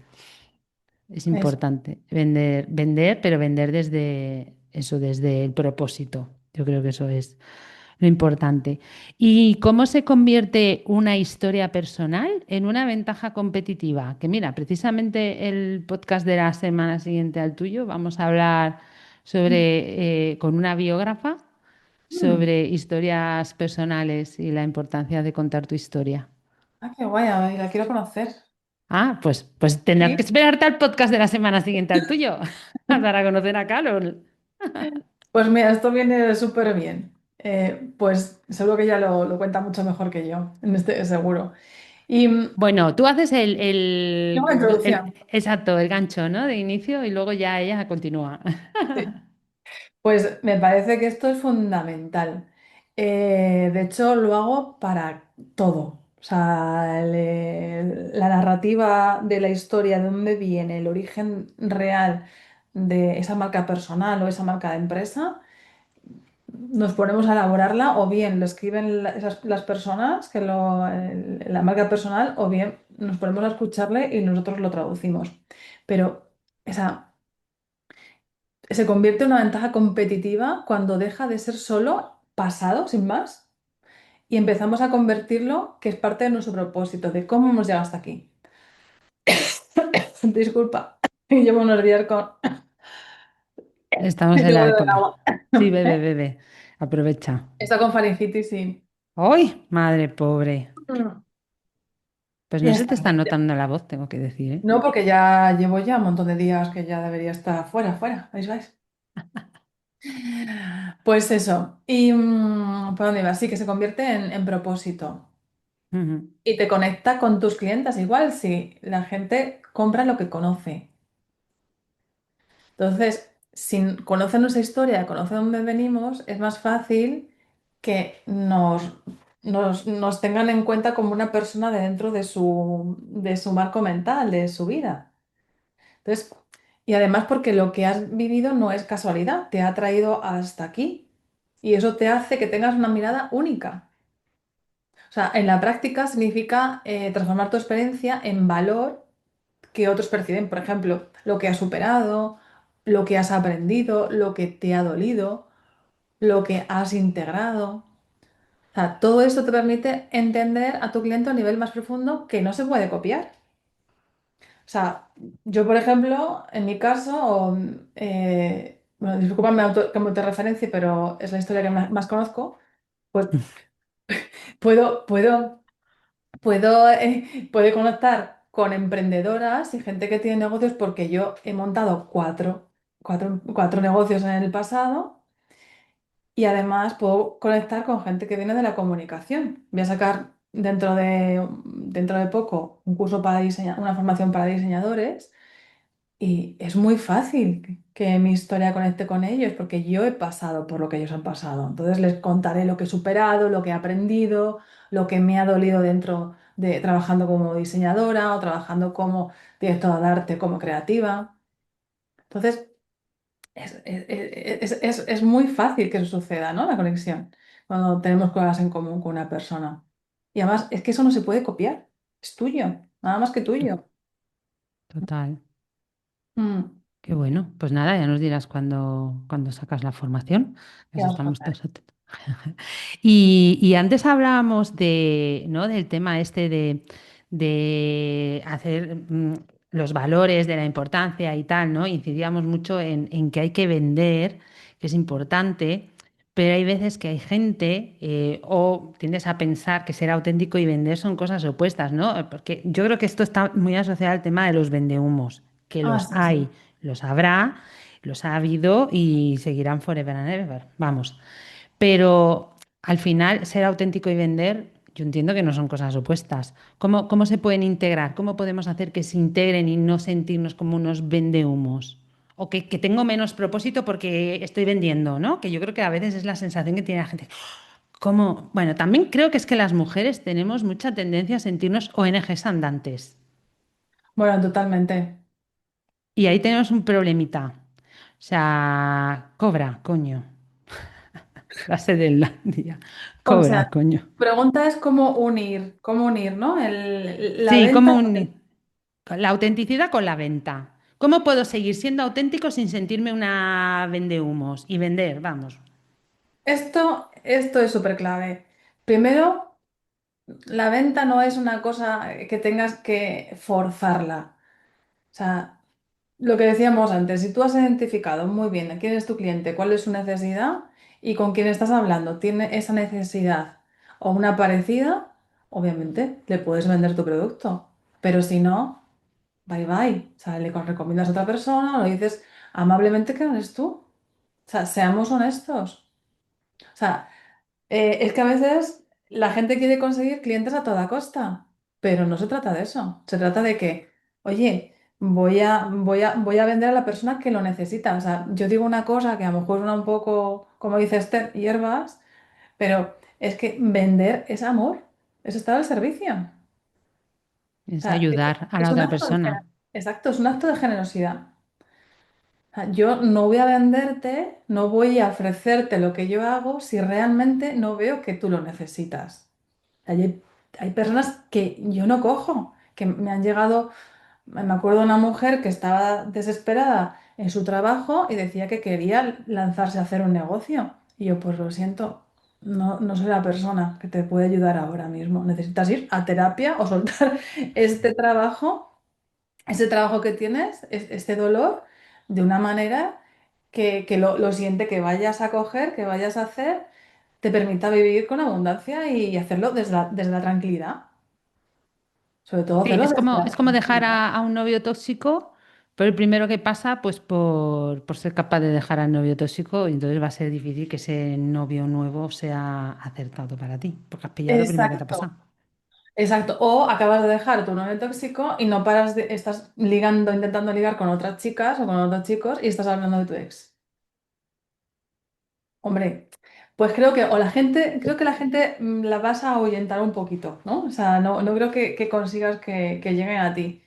Es eso. importante vender, vender, pero vender desde eso, desde el propósito. Yo creo que eso es lo importante. ¿Y cómo se convierte una historia personal en una ventaja competitiva? Que mira, precisamente el podcast de la semana siguiente al tuyo, vamos a hablar sobre, con una biógrafa, Mm. sobre historias personales y la importancia de contar tu historia. Ah, qué guay, ay, la quiero conocer. Ah, pues tendrás que Sí. esperarte al podcast de la semana siguiente al tuyo para conocer a Carol. Pues mira, esto viene súper bien. Pues seguro que ella lo cuenta mucho mejor que yo, en este seguro. Y Bueno, tú haces tengo una introducción. exacto, el gancho, ¿no? De inicio y luego ya ella continúa. Sí. Pues me parece que esto es fundamental. De hecho, lo hago para todo. O sea, la narrativa de la historia, de dónde viene, el origen real de esa marca personal o esa marca de empresa, nos ponemos a elaborarla o bien lo escriben las personas, la marca personal, o bien nos ponemos a escucharle y nosotros lo traducimos. Pero esa se convierte en una ventaja competitiva cuando deja de ser solo pasado, sin más, y empezamos a convertirlo, que es parte de nuestro propósito, de cómo hemos llegado hasta aquí. Disculpa, llevo unos días con... Estamos en Yo la bebo época. agua. Sí, bebe, ¿Eh? bebe. Aprovecha. Está con faringitis y... ¡Ay, madre pobre! Mm. Pues Y ya no se te está. está notando la voz, tengo que decir, ¿eh? No, porque ya llevo ya un montón de días que ya debería estar fuera, fuera. ¿Veis, vais? Pues eso. Y ¿por dónde iba? Sí, que se convierte en propósito. Ujú. Y te conecta con tus clientes igual si la gente compra lo que conoce. Entonces, si conocen nuestra historia, conocen dónde venimos, es más fácil que nos tengan en cuenta como una persona dentro de su marco mental, de su vida. Entonces, y además porque lo que has vivido no es casualidad, te ha traído hasta aquí y eso te hace que tengas una mirada única. O sea, en la práctica significa transformar tu experiencia en valor que otros perciben. Por ejemplo, lo que has superado, lo que has aprendido, lo que te ha dolido, lo que has integrado. O sea, todo esto te permite entender a tu cliente a un nivel más profundo que no se puede copiar. O sea, yo, por ejemplo, en mi caso, bueno, discúlpame que me autorreferencie, pero es la historia que más conozco, pues puedo puedo conectar con emprendedoras y gente que tiene negocios porque yo he montado cuatro negocios en el pasado y además puedo conectar con gente que viene de la comunicación. Voy a sacar dentro de poco un curso para diseñar, una formación para diseñadores y es muy fácil que mi historia conecte con ellos porque yo he pasado por lo que ellos han pasado. Entonces les contaré lo que he superado, lo que he aprendido, lo que me ha dolido dentro de trabajando como diseñadora o trabajando como directora de arte, como creativa. Entonces es muy fácil que eso suceda, ¿no? La conexión, cuando tenemos cosas en común con una persona. Y además es que eso no se puede copiar, es tuyo, nada más que To- tuyo. Total. Mm, Qué bueno. Pues nada, ya nos dirás cuando sacas la formación. ¿qué Eso vamos a estamos hacer? todos atentos. Y antes hablábamos de, ¿no? Del tema este de hacer los valores, de la importancia y tal, ¿no? Incidíamos mucho en que hay que vender, que es importante, pero hay veces que hay gente, o tiendes a pensar que ser auténtico y vender son cosas opuestas, ¿no? Porque yo creo que esto está muy asociado al tema de los vendehumos, que Ah, los sí, sí. hay, los habrá, los ha habido y seguirán forever and ever. Vamos. Pero al final, ser auténtico y vender, yo entiendo que no son cosas opuestas. ¿Cómo se pueden integrar? ¿Cómo podemos hacer que se integren y no sentirnos como unos vendehumos? O que tengo menos propósito porque estoy vendiendo, ¿no? Que yo creo que a veces es la sensación que tiene la gente. Como, bueno, también creo que es que las mujeres tenemos mucha tendencia a sentirnos ONGs andantes. Bueno, totalmente. Y ahí tenemos un problemita. O sea, cobra, coño. Frase del día. O sea, Cobra, coño. tu pregunta es cómo unir, ¿no? La Sí, venta. como la autenticidad con la venta. ¿Cómo puedo seguir siendo auténtico sin sentirme una vendehumos y vender? Vamos. Esto es súper clave. Primero, la venta no es una cosa que tengas que forzarla. O sea, lo que decíamos antes, si tú has identificado muy bien quién es tu cliente, cuál es su necesidad y con quién estás hablando, tiene esa necesidad o una parecida, obviamente le puedes vender tu producto. Pero si no, bye bye. O sea, recomiendas a otra persona, lo dices amablemente que no eres tú. O sea, seamos honestos. O sea, es que a veces la gente quiere conseguir clientes a toda costa, pero no se trata de eso. Se trata de que, oye, voy a vender a la persona que lo necesita. O sea, yo digo una cosa que a lo mejor suena un poco, como dice Esther, hierbas, pero es que vender es amor, es estar al servicio. O Es sea, ayudar a es la un otra acto de persona. exacto, es un acto de generosidad. O sea, yo no voy a venderte, no voy a ofrecerte lo que yo hago si realmente no veo que tú lo necesitas. Hay personas que yo no cojo, que me han llegado, me acuerdo de una mujer que estaba desesperada en su trabajo y decía que quería lanzarse a hacer un negocio. Y yo, pues lo siento, no soy la persona que te puede ayudar ahora mismo. Necesitas ir a terapia o soltar este trabajo, ese trabajo que tienes, este dolor, de una manera que lo siente, que vayas a coger, que vayas a hacer, te permita vivir con abundancia y hacerlo desde la tranquilidad. Sobre todo Sí, hacerlo desde la es como dejar tranquilidad. a un novio tóxico, pero el primero que pasa, pues por ser capaz de dejar al novio tóxico, y entonces va a ser difícil que ese novio nuevo sea acertado para ti, porque has pillado lo primero que te ha Exacto. pasado. Exacto. O acabas de dejar tu novio tóxico y no paras de, estás ligando, intentando ligar con otras chicas o con otros chicos y estás hablando de tu ex. Hombre, pues creo que, o creo que la gente la vas a ahuyentar un poquito, ¿no? O sea, no creo que consigas que lleguen a ti,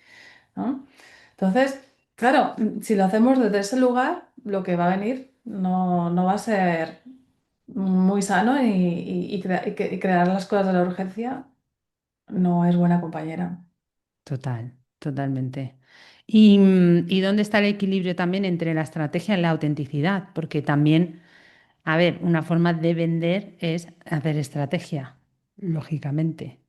¿no? Entonces, claro, si lo hacemos desde ese lugar, lo que va a venir no va a ser muy sano y crear las cosas de la urgencia no es buena compañera. Total, totalmente. ¿Y dónde está el equilibrio también entre la estrategia y la autenticidad? Porque también, a ver, una forma de vender es hacer estrategia, lógicamente.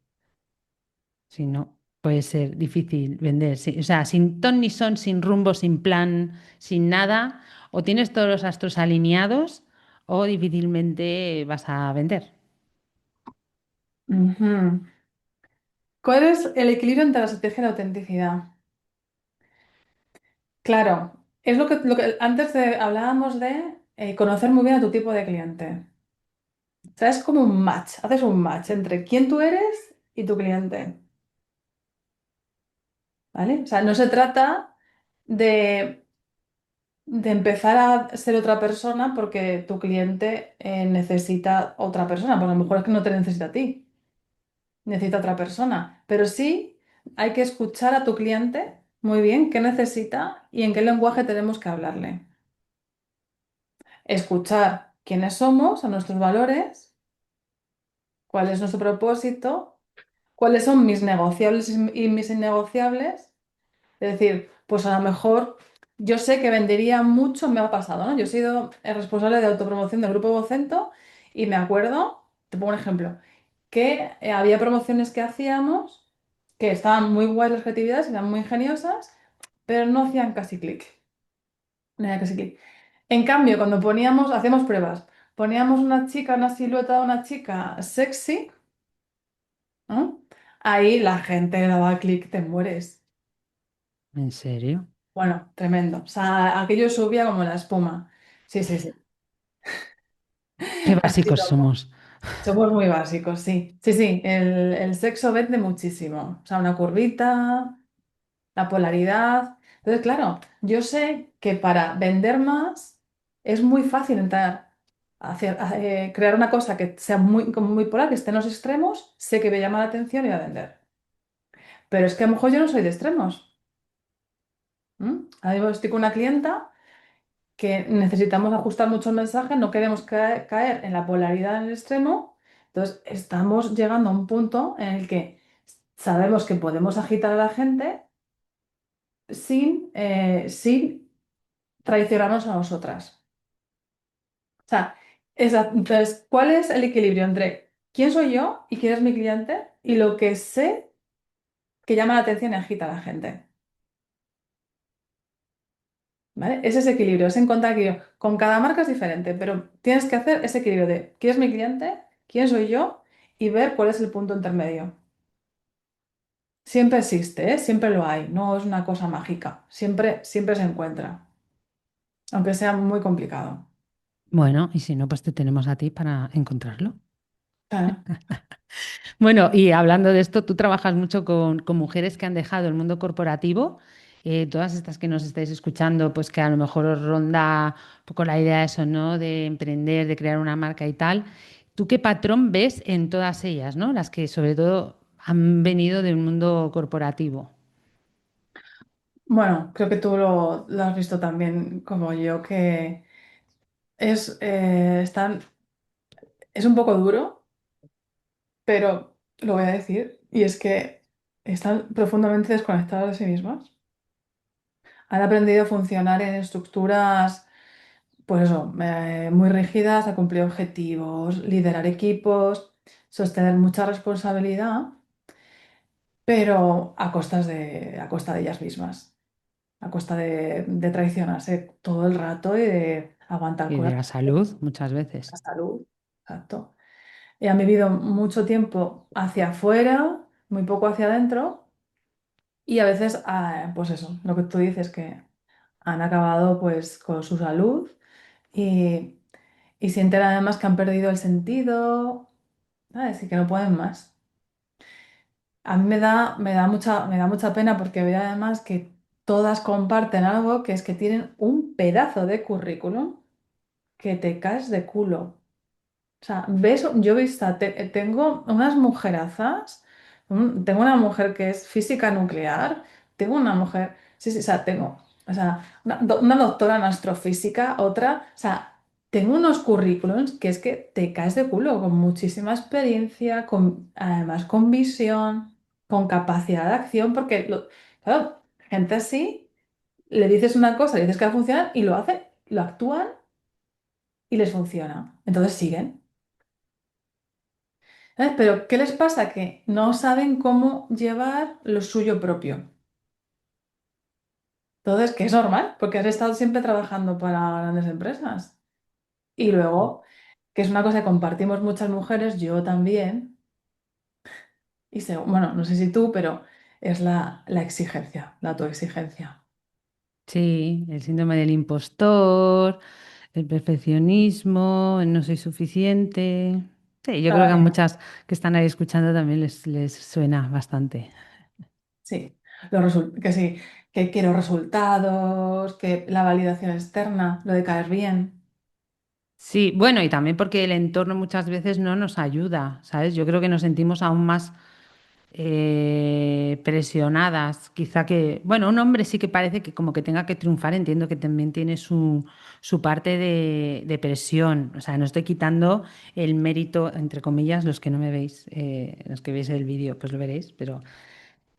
Si no, puede ser difícil vender. O sea, sin ton ni son, sin rumbo, sin plan, sin nada, o tienes todos los astros alineados o difícilmente vas a vender. Ujú. ¿Cuál es el equilibrio entre la estrategia y la autenticidad? Claro, es antes hablábamos de conocer muy bien a tu tipo de cliente. O sea, es como un match, haces un match entre quién tú eres y tu cliente, ¿vale? O sea, no se trata de, de empezar a ser otra persona porque tu cliente necesita otra persona, porque a lo mejor es que no te necesita a ti, necesita otra persona, pero sí hay que escuchar a tu cliente muy bien qué necesita y en qué lenguaje tenemos que hablarle. Escuchar quiénes somos, a nuestros valores, cuál es nuestro propósito, cuáles son mis negociables y mis innegociables. Es decir, pues a lo mejor yo sé que vendería mucho, me ha pasado, ¿no? Yo he sido el responsable de autopromoción del grupo Vocento y me acuerdo, te pongo un ejemplo, que había promociones que hacíamos que estaban muy guays las creatividades, eran muy ingeniosas, pero no hacían casi clic. No hacían casi clic. En cambio, cuando hacíamos pruebas, poníamos una chica, una silueta de una chica sexy, ¿no? Ahí la gente daba clic, te mueres. ¿En serio? Bueno, tremendo. O sea, aquello subía como la espuma. Sí, sí, sí. Qué Así básicos todo. somos. Somos muy básicos, sí. Sí, sí, el sexo vende muchísimo. O sea, una curvita, la polaridad. Entonces, claro, yo sé que para vender más es muy fácil entrar crear una cosa que sea como muy polar, que esté en los extremos, sé que me llama la atención y va a vender. Pero es que a lo mejor yo no soy de extremos. Ahora mismo estoy con una clienta que necesitamos ajustar mucho el mensaje, no queremos caer en la polaridad en el extremo, entonces estamos llegando a un punto en el que sabemos que podemos agitar a la gente sin traicionarnos a nosotras. O sea, entonces, ¿cuál es el equilibrio entre quién soy yo y quién es mi cliente y lo que sé que llama la atención y agita a la gente? ¿Vale? Es ese equilibrio, es encontrar equilibrio. Con cada marca es diferente, pero tienes que hacer ese equilibrio de quién es mi cliente, quién soy yo y ver cuál es el punto intermedio. Siempre existe, ¿eh? Siempre lo hay, no es una cosa mágica, siempre se encuentra, aunque sea muy complicado. Bueno, y si no, pues te tenemos a ti para encontrarlo. Claro. Bueno, y hablando de esto, tú trabajas mucho con mujeres que han dejado el mundo corporativo. Todas estas que nos estáis escuchando, pues que a lo mejor os ronda un poco la idea de eso, ¿no? De emprender, de crear una marca y tal. ¿Tú qué patrón ves en todas ellas, ¿no? Las que sobre todo han venido del mundo corporativo. Bueno, creo que tú lo has visto también como yo, que es un poco duro, pero lo voy a decir, y es que están profundamente desconectadas de sí mismas. Han aprendido a funcionar en estructuras, pues eso, muy rígidas, a cumplir objetivos, liderar equipos, sostener mucha responsabilidad, pero a costa de ellas mismas, a costa de traicionarse todo el rato y de aguantar Y de cosas, la salud, muchas veces. la salud. Exacto. Y han vivido mucho tiempo hacia afuera, muy poco hacia adentro, y a veces, pues eso, lo que tú dices, que han acabado pues con su salud y, y sienten además que han perdido el sentido, ¿sabes? Y que no pueden más. a mí me da mucha pena porque veo además que todas comparten algo que es que tienen un pedazo de currículum que te caes de culo. O sea, ves, yo he visto, tengo unas mujerazas, tengo una mujer que es física nuclear, tengo una mujer, sí, sí, o sea, tengo, o sea, una doctora en astrofísica, otra, o sea, tengo unos currículums que es que te caes de culo, con muchísima experiencia, además con visión, con capacidad de acción, porque, claro, gente así, le dices una cosa, le dices que va a funcionar y lo hacen, lo actúan y les funciona. Entonces siguen. ¿Sabes? Pero ¿qué les pasa? Que no saben cómo llevar lo suyo propio. Entonces, que es normal, porque has estado siempre trabajando para grandes empresas. Y luego, que es una cosa que compartimos muchas mujeres, yo también, y bueno, no sé si tú, pero es la exigencia, la autoexigencia. Sí, el síndrome del impostor, el perfeccionismo, el no soy suficiente. Sí, yo creo que a Ay, muchas que están ahí escuchando también les suena bastante. sí, que sí, que quiero resultados, que la validación externa, lo de caer bien. Sí, bueno, y también porque el entorno muchas veces no nos ayuda, ¿sabes? Yo creo que nos sentimos aún más presionadas. Quizá que, bueno, un hombre sí que parece que como que tenga que triunfar, entiendo que también tiene su parte de presión. O sea, no estoy quitando el mérito, entre comillas, los que no me veis, los que veis el vídeo, pues lo veréis, pero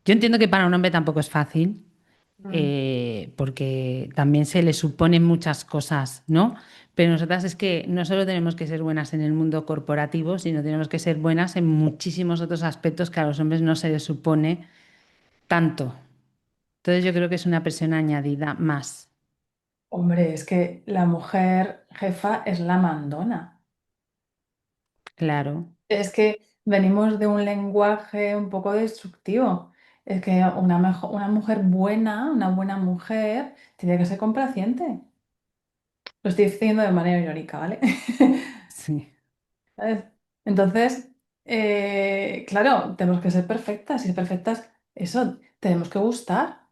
yo entiendo que para un hombre tampoco es fácil, Mm. porque también se le suponen muchas cosas, ¿no? Pero nosotras es que no solo tenemos que ser buenas en el mundo corporativo, sino tenemos que ser buenas en muchísimos otros aspectos que a los hombres no se les supone tanto. Entonces yo creo que es una presión añadida más, Hombre, es que la mujer jefa es la mandona. claro. Es que venimos de un lenguaje un poco destructivo. Es que una mujer buena, una buena mujer, tiene que ser complaciente. Lo estoy diciendo de manera irónica, ¿vale? Sí, ¿Sabes? Entonces, claro, tenemos que ser perfectas. Y perfectas, eso, tenemos que gustar.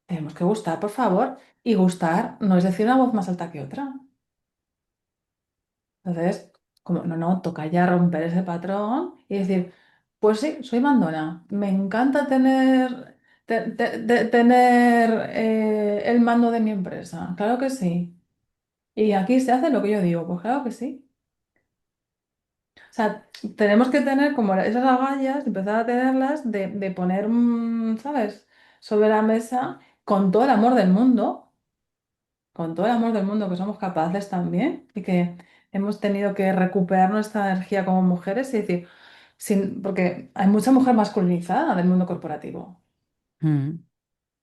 Tenemos que gustar, por favor. Y gustar no es decir una voz más alta que otra. Entonces, como no, no, toca ya romper ese patrón y decir, pues sí, soy mandona. Me encanta tener el mando de mi empresa. Claro que sí. Y aquí se hace lo que yo digo, pues claro que sí. O sea, tenemos que tener como esas agallas, empezar a tenerlas de poner, ¿sabes?, sobre la mesa con todo el amor del mundo, con todo el amor del mundo que somos capaces también y que hemos tenido que recuperar nuestra energía como mujeres y decir, porque hay mucha mujer masculinizada del mundo corporativo. mm,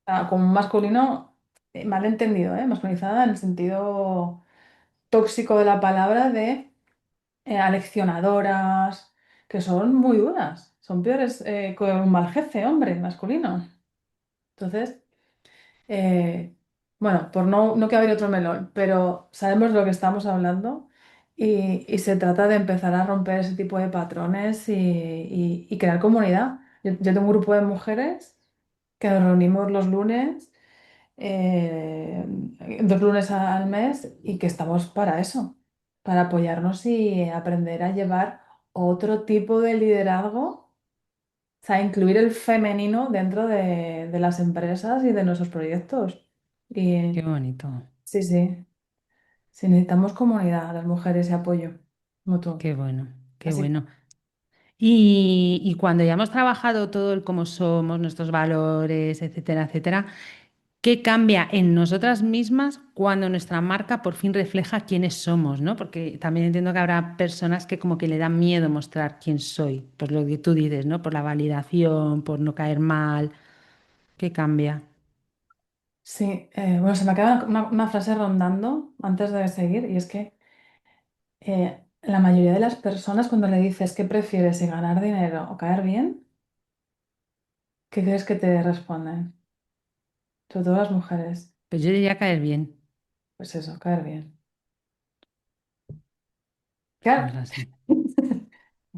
O sea, como masculino, mal entendido, ¿eh? Masculinizada en el sentido tóxico de la palabra de aleccionadoras, que son muy duras, son peores que un mal jefe, hombre, masculino. Entonces, Eh, bueno, por no que abrir otro melón, pero sabemos lo que estamos hablando y se trata de empezar a romper ese tipo de patrones y crear comunidad. Yo tengo un grupo de mujeres que nos reunimos los lunes, eh, 2 lunes al mes y que estamos para eso, para apoyarnos y aprender a llevar otro tipo de liderazgo, o sea, incluir el femenino dentro de las empresas y de nuestros proyectos. qué Y bonito, sí, sí, sí, necesitamos comunidad, las mujeres y apoyo mutuo. qué bueno, qué Así que bueno. Y cuando ya hemos trabajado todo el cómo somos, nuestros valores, etcétera, etcétera, ¿qué cambia en nosotras mismas cuando nuestra marca por fin refleja quiénes somos, ¿no? Porque también entiendo que habrá personas que como que le dan miedo mostrar quién soy, por lo que tú dices, ¿no? Por la validación, por no caer mal. ¿Qué cambia? sí, bueno, se me acaba una frase rondando antes de seguir y es que la mayoría de las personas cuando le dices qué prefieres, si ganar dinero o caer bien, ¿qué crees que te responden? Sobre todo las mujeres. Pues yo diría caer bien. Pues eso, caer bien. Pues Claro. así.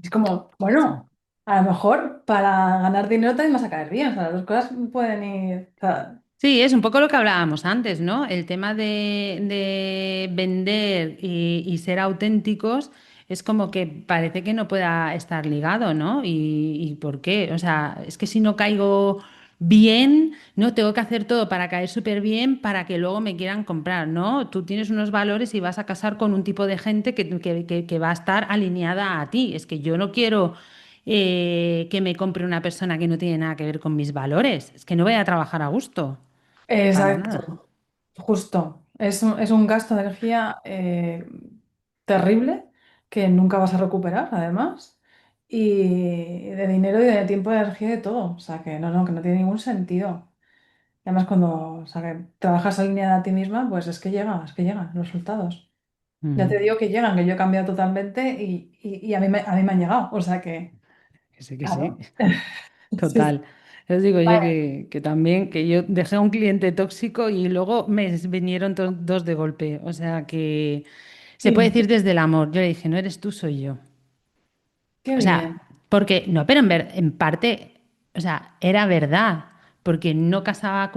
Es como, Sí. bueno, a lo mejor. para ganar dinero también vas a caer bien. O sea, las dos cosas pueden ir. O sea, Sí, es un poco lo que hablábamos antes, ¿no? El tema de vender y ser auténticos es como que parece que no pueda estar ligado, ¿no? Y por qué? O sea, es que si no caigo bien, no tengo que hacer todo para caer súper bien para que luego me quieran comprar, ¿no? Tú tienes unos valores y vas a casar con un tipo de gente que va a estar alineada a ti. Es que yo no quiero que me compre una persona que no tiene nada que ver con mis valores. Es que no voy a trabajar a gusto. Para nada. exacto, justo. Es un gasto de energía terrible que nunca vas a recuperar, además. Y de dinero y de tiempo, de energía y de todo. O sea, que no tiene ningún sentido. Y además, cuando, o sea, que trabajas alineada a ti misma, pues es que llegan los resultados. Ya te Ujú. digo que llegan, que yo he cambiado totalmente y a mí me han llegado. O sea que, Que sí, claro. Sí, sí. total. Les digo yo Vale. que también, que yo dejé a un cliente tóxico y luego me vinieron dos de golpe. O sea que se puede Sí, decir desde el amor. Yo le dije, no eres tú, soy yo. qué O sea, bien. porque, no, pero en parte, o sea, era verdad, porque no casaba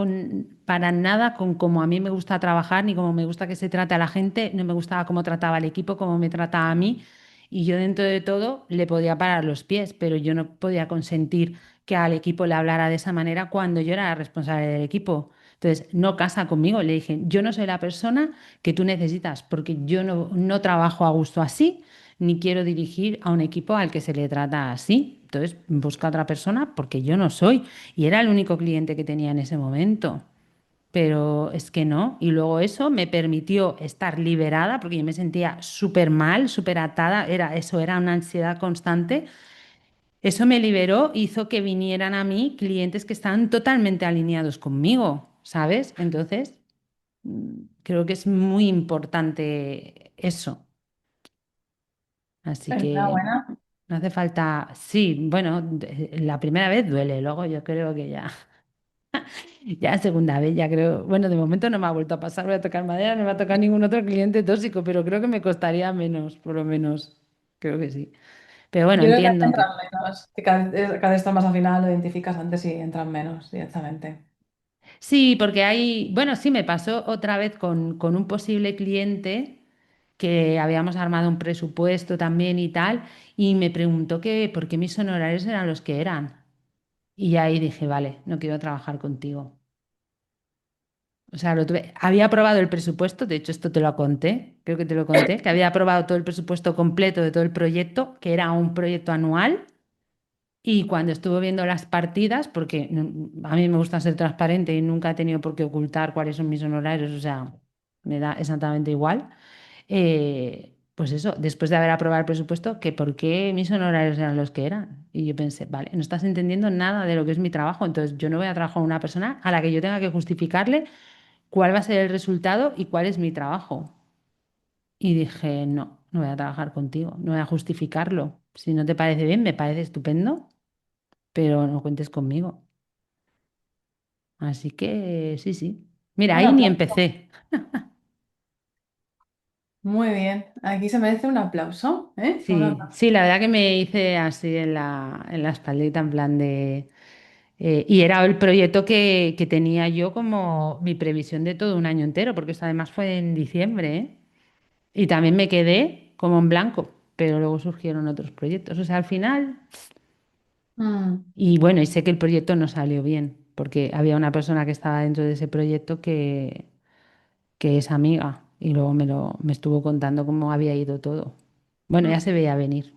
para nada con cómo a mí me gusta trabajar, ni cómo me gusta que se trate a la gente, no me gustaba cómo trataba al equipo, cómo me trataba a mí, y yo dentro de todo le podía parar los pies, pero yo no podía consentir que al equipo le hablara de esa manera cuando yo era la responsable del equipo. Entonces, no casa conmigo. Le dije, yo no soy la persona que tú necesitas, porque yo no trabajo a gusto así ni quiero dirigir a un equipo al que se le trata así. Entonces, busca otra persona porque yo no soy. Y era el único cliente que tenía en ese momento. Pero es que no. Y luego eso me permitió estar liberada porque yo me sentía súper mal, súper atada. Eso era una ansiedad constante. Eso me liberó, hizo que vinieran a mí clientes que estaban totalmente alineados conmigo, ¿sabes? Entonces, creo que es muy importante eso. Así que Enhorabuena. no hace falta, sí, bueno, la primera vez duele, luego yo creo que ya, ya la segunda vez, ya creo, bueno, de momento no me ha vuelto a pasar, voy a tocar madera, no me va a tocar ningún otro cliente tóxico, pero creo que me costaría menos, por lo menos, creo que sí. Pero bueno, Yo creo que entiendo que entran menos, que cada vez está más afinado, lo identificas antes y entran menos directamente. sí, porque hay, bueno, sí, me pasó otra vez con un posible cliente que habíamos armado un presupuesto también y tal, y me preguntó que por qué mis honorarios eran los que eran. Y ahí dije, vale, no quiero trabajar contigo. O sea, había aprobado el presupuesto, de hecho esto te lo conté, creo que te lo conté, que había aprobado todo el presupuesto completo de todo el proyecto, que era un proyecto anual, y cuando estuve viendo las partidas, porque a mí me gusta ser transparente y nunca he tenido por qué ocultar cuáles son mis honorarios, o sea, me da exactamente igual, pues eso, después de haber aprobado el presupuesto, que por qué mis honorarios eran los que eran. Y yo pensé, vale, no estás entendiendo nada de lo que es mi trabajo, entonces yo no voy a trabajar con una persona a la que yo tenga que justificarle cuál va a ser el resultado y cuál es mi trabajo. Y dije, no, no voy a trabajar contigo, no voy a justificarlo. Si no te parece bien, me parece estupendo, pero no cuentes conmigo. Así que sí, sí. Mira, Un ahí ni aplauso. empecé. Muy bien. Aquí se merece un aplauso, ¿eh? Un Sí, aplauso. sí, la verdad que me hice así en la espaldita, en plan de... y era el proyecto que tenía yo como mi previsión de todo un año entero, porque esto además fue en diciembre, ¿eh? Y también me quedé como en blanco, pero luego surgieron otros proyectos. O sea, al final... Mm. Y bueno, y sé que el proyecto no salió bien, porque había una persona que estaba dentro de ese proyecto que es amiga, y luego me estuvo contando cómo había ido todo. Bueno, ya Mm. se veía venir.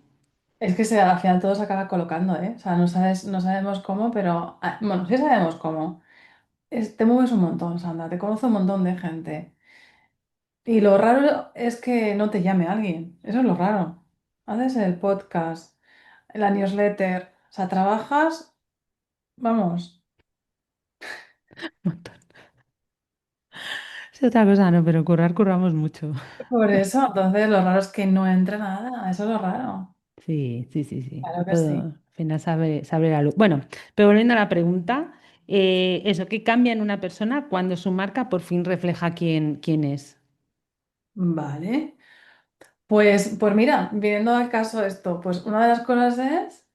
Es que al final todo se acaba colocando, ¿eh? O sea, no sabemos cómo, pero bueno, sí sabemos cómo. Te mueves un montón, Sandra, te conoce un montón de gente. Y lo raro es que no te llame alguien. Eso es lo raro. Haces el podcast, la newsletter, o sea, trabajas, vamos. Es otra cosa, no, pero curramos mucho. Por eso, entonces lo raro es que no entre nada. Eso es lo raro. Sí, sí, sí, sí. Claro que Todo sí. al final sabe la luz. Bueno, pero volviendo a la pregunta, eso, ¿qué cambia en una persona cuando su marca por fin refleja quién es? Vale. Pues mira, viendo al caso esto, pues una de las cosas es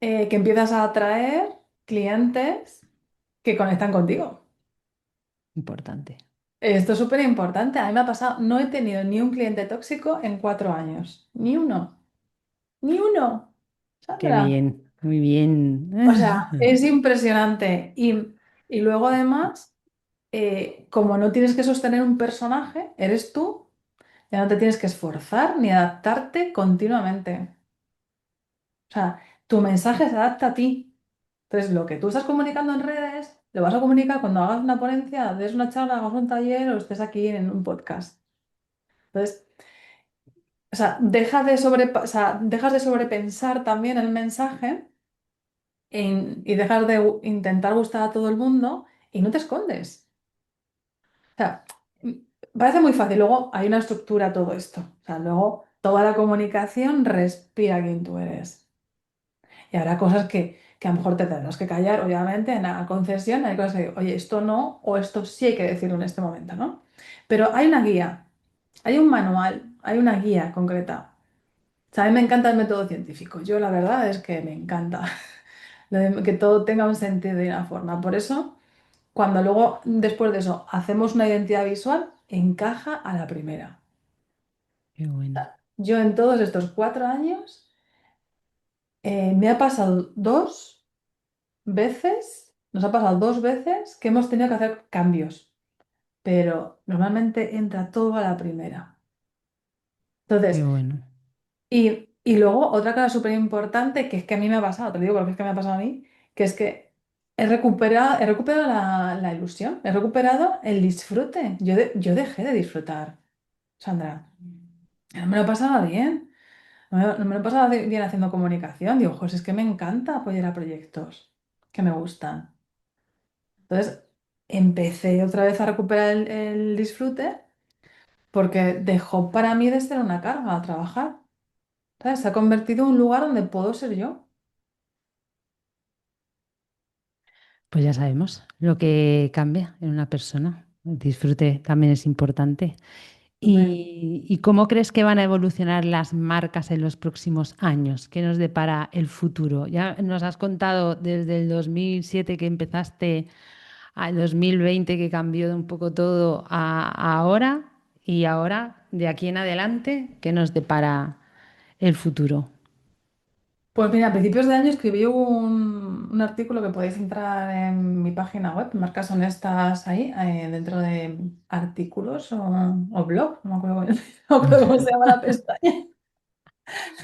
que empiezas a atraer clientes que conectan contigo. Importante. Esto es súper importante. A mí me ha pasado, no he tenido ni un cliente tóxico en 4 años. Ni uno. Ni uno. Qué Sandra. bien, muy bien. O sea, es impresionante. Y luego además, como no tienes que sostener un personaje, eres tú, ya no te tienes que esforzar ni adaptarte continuamente. O sea, tu mensaje se adapta a ti. Entonces, lo que tú estás comunicando en redes, lo vas a comunicar cuando hagas una ponencia, des una charla, hagas un taller o estés aquí en un podcast. Entonces, o sea, o sea, dejas de sobrepensar también el mensaje y dejas de intentar gustar a todo el mundo y no te escondes. O sea, mm, parece muy fácil. Luego hay una estructura a todo esto. O sea, luego toda la comunicación respira quién tú eres. Y habrá cosas que a lo mejor te tendrás que callar, obviamente, en la concesión. Hay cosas que, oye, esto no, o esto sí hay que decirlo en este momento, ¿no? Pero hay una guía, hay un manual, hay una guía concreta. O sea, a mí me encanta el método científico. Yo la verdad es que me encanta lo de que todo tenga un sentido y una forma. Por eso, cuando luego, después de eso, hacemos una identidad visual, encaja a la primera. Qué bueno, Yo en todos estos 4 años me ha pasado 2 veces, nos ha pasado 2 veces que hemos tenido que hacer cambios, pero normalmente entra todo a la primera. qué Entonces, bueno. y luego otra cosa súper importante, que es que a mí me ha pasado, te lo digo porque es que me ha pasado a mí, que es que he recuperado la ilusión, he recuperado el disfrute. Yo dejé de disfrutar, Sandra. No me lo pasaba bien. No me lo pasaba bien haciendo comunicación. Digo, pues es que me encanta apoyar a proyectos que me gustan. Entonces, empecé otra vez a recuperar el disfrute porque dejó para mí de ser una carga a trabajar. ¿Sabes? Se ha convertido en un lugar donde puedo ser yo. Pues ya sabemos lo que cambia en una persona. El disfrute también es importante. Hombre, ¿Y cómo crees que van a evolucionar las marcas en los próximos años? ¿Qué nos depara el futuro? Ya nos has contado desde el 2007 que empezaste al 2020 que cambió un poco todo a ahora y ahora, de aquí en adelante, ¿qué nos depara el futuro? pues mira, a principios de año escribí un artículo que podéis entrar en mi página web, Marcas Honestas ahí, dentro de artículos o blog, no me acuerdo, no me acuerdo cómo se llama la pestaña.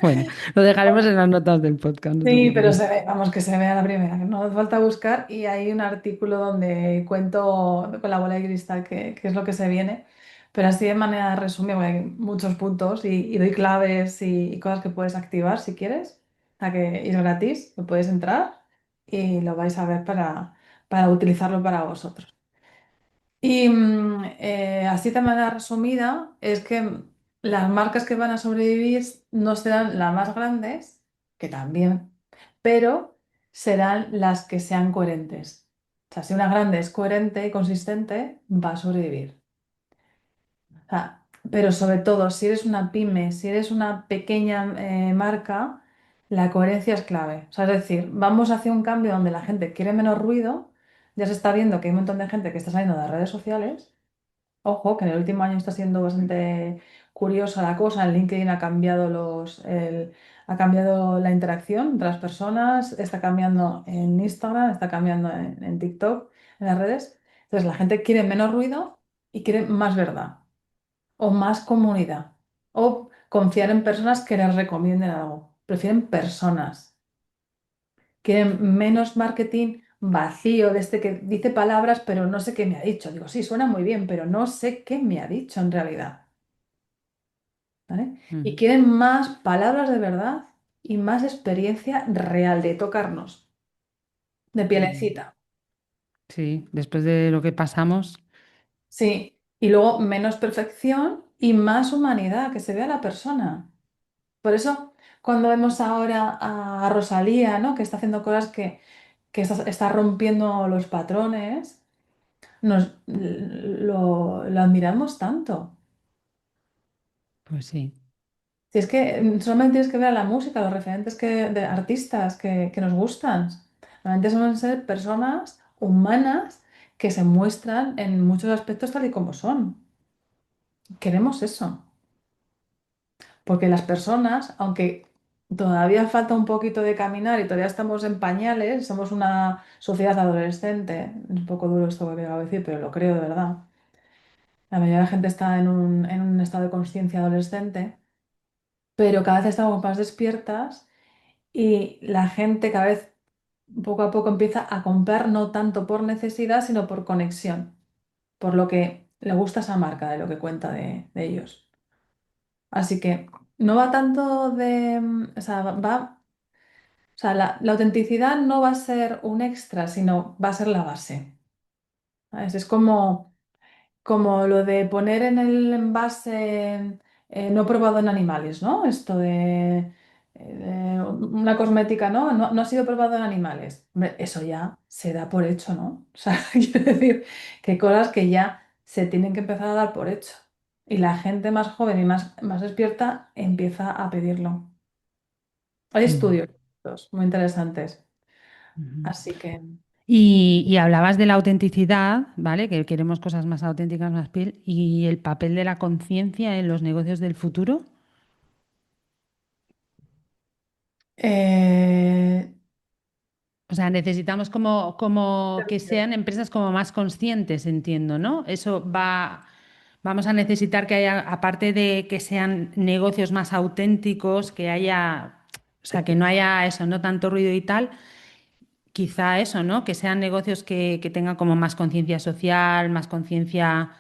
Bueno, lo dejaremos en las notas del podcast, no te Sí, pero preocupes. se ve, vamos, que se vea la primera, que no hace falta buscar y hay un artículo donde cuento con la bola de cristal qué es lo que se viene, pero así de manera resumida, porque hay muchos puntos y doy claves y cosas que puedes activar si quieres, y es gratis, que puedes entrar y lo vais a ver para utilizarlo para vosotros. Y así de manera resumida, es que las marcas que van a sobrevivir no serán las más grandes, que también, pero serán las que sean coherentes. O sea, si una grande es coherente y consistente, va a sobrevivir. O sea, pero sobre todo, si eres una pyme, si eres una pequeña marca, la coherencia es clave. O sea, es decir, vamos hacia un cambio donde la gente quiere menos ruido. Ya se está viendo que hay un montón de gente que está saliendo de las redes sociales. Ojo, que en el último año está siendo bastante curiosa la cosa. En LinkedIn ha cambiado la interacción entre las personas, está cambiando en Instagram, está cambiando en TikTok, en las redes. Entonces la gente quiere menos ruido y quiere más verdad o más comunidad o confiar en personas que les recomienden algo. Prefieren personas. Quieren menos marketing vacío de este que dice palabras, pero no sé qué me ha dicho. Digo, sí, suena muy bien, pero no sé qué me ha dicho en realidad. ¿Vale? Y Ujú. quieren más palabras de verdad y más experiencia real de tocarnos, de Mm. pielecita. Sí, después de lo que pasamos, Sí. Y luego menos perfección y más humanidad, que se vea la persona. Por eso, cuando vemos ahora a Rosalía, ¿no? Que está haciendo cosas que está rompiendo los patrones. Lo admiramos tanto. pues sí. Si es que solamente tienes que ver a la música, los referentes de artistas que nos gustan. Realmente suelen ser personas humanas que se muestran en muchos aspectos tal y como son. Queremos eso. Porque las personas, aunque todavía falta un poquito de caminar y todavía estamos en pañales, somos una sociedad adolescente, es un poco duro esto que acabo de decir, pero lo creo de verdad. La mayoría de la gente está en un estado de conciencia adolescente, pero cada vez estamos más despiertas y la gente cada vez poco a poco empieza a comprar no tanto por necesidad, sino por conexión, por lo que le gusta esa marca de lo que cuenta de ellos. Así que no va tanto de, o sea, o sea, la autenticidad no va a ser un extra, sino va a ser la base. ¿Sabes? Es como lo de poner en el envase no probado en animales, ¿no? Esto de una cosmética, ¿no? No, no ha sido probado en animales. Hombre, eso ya se da por hecho, ¿no? O sea, quiero decir que hay cosas que ya se tienen que empezar a dar por hecho. Y la gente más joven y más despierta empieza a pedirlo. Hay Mm, estudios muy interesantes. ujú. Así que Y hablabas de la autenticidad, ¿vale? Que queremos cosas más auténticas, más piel, y el papel de la conciencia en los negocios del futuro. eh, O sea, necesitamos como que sean empresas como más conscientes, entiendo, ¿no? Vamos a necesitar que haya, aparte de que sean negocios más auténticos, que haya, o sea, que no haya eso, no tanto ruido y tal, quizá eso, ¿no? Que sean negocios que tengan como más conciencia social, más conciencia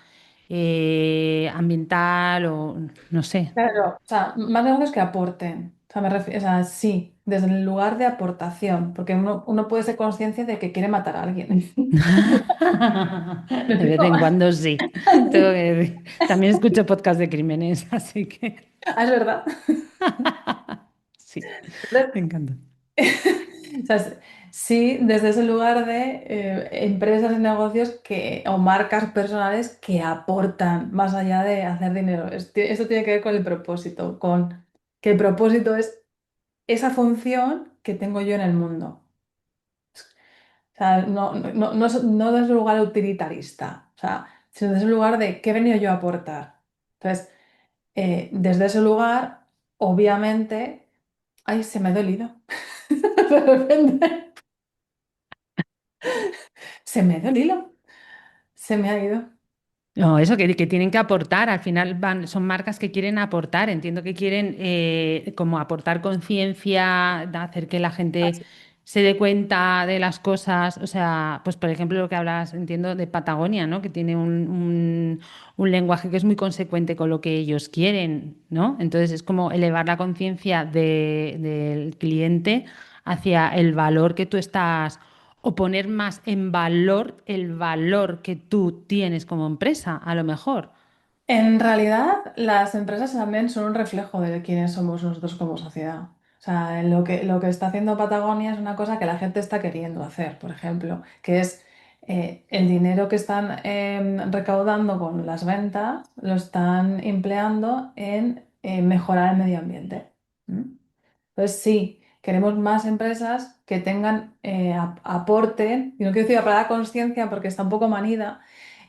ambiental o no sé. claro, o sea, más negocios que aporten. O sea, o sea, sí, desde el lugar de aportación, porque uno puede ser consciente de que quiere matar a alguien. ¿Me De vez explico? en cuando sí, tengo que decir. También escucho podcast de crímenes, así que Ah, es verdad. sí, Entonces, me encanta. o sea, sí, desde ese lugar de empresas y negocios o marcas personales que aportan más allá de hacer dinero. Esto tiene que ver con el propósito, con que el propósito es esa función que tengo yo en el mundo. O sea, no desde un lugar utilitarista, o sea, sino desde un lugar de qué he venido yo a aportar. Entonces, desde ese lugar, obviamente, ay, se me ha dolido. De repente, se me ha dolido, se me ha ido. No, eso que tienen que aportar, al final son marcas que quieren aportar, entiendo que quieren como aportar conciencia, hacer que la gente Así. se dé cuenta de las cosas, o sea, pues por ejemplo lo que hablas, entiendo, de Patagonia, ¿no? Que tiene un lenguaje que es muy consecuente con lo que ellos quieren, ¿no? Entonces es como elevar la conciencia del cliente hacia el valor que tú estás o poner más en valor el valor que tú tienes como empresa, a lo mejor. En realidad, las empresas también son un reflejo de quiénes somos nosotros como sociedad. O sea, lo que está haciendo Patagonia es una cosa que la gente está queriendo hacer, por ejemplo, que es el dinero que están recaudando con las ventas, lo están empleando en mejorar el medio ambiente. ¿Mm? Entonces, sí, queremos más empresas que tengan, aporten, y no quiero decir la palabra conciencia porque está un poco manida,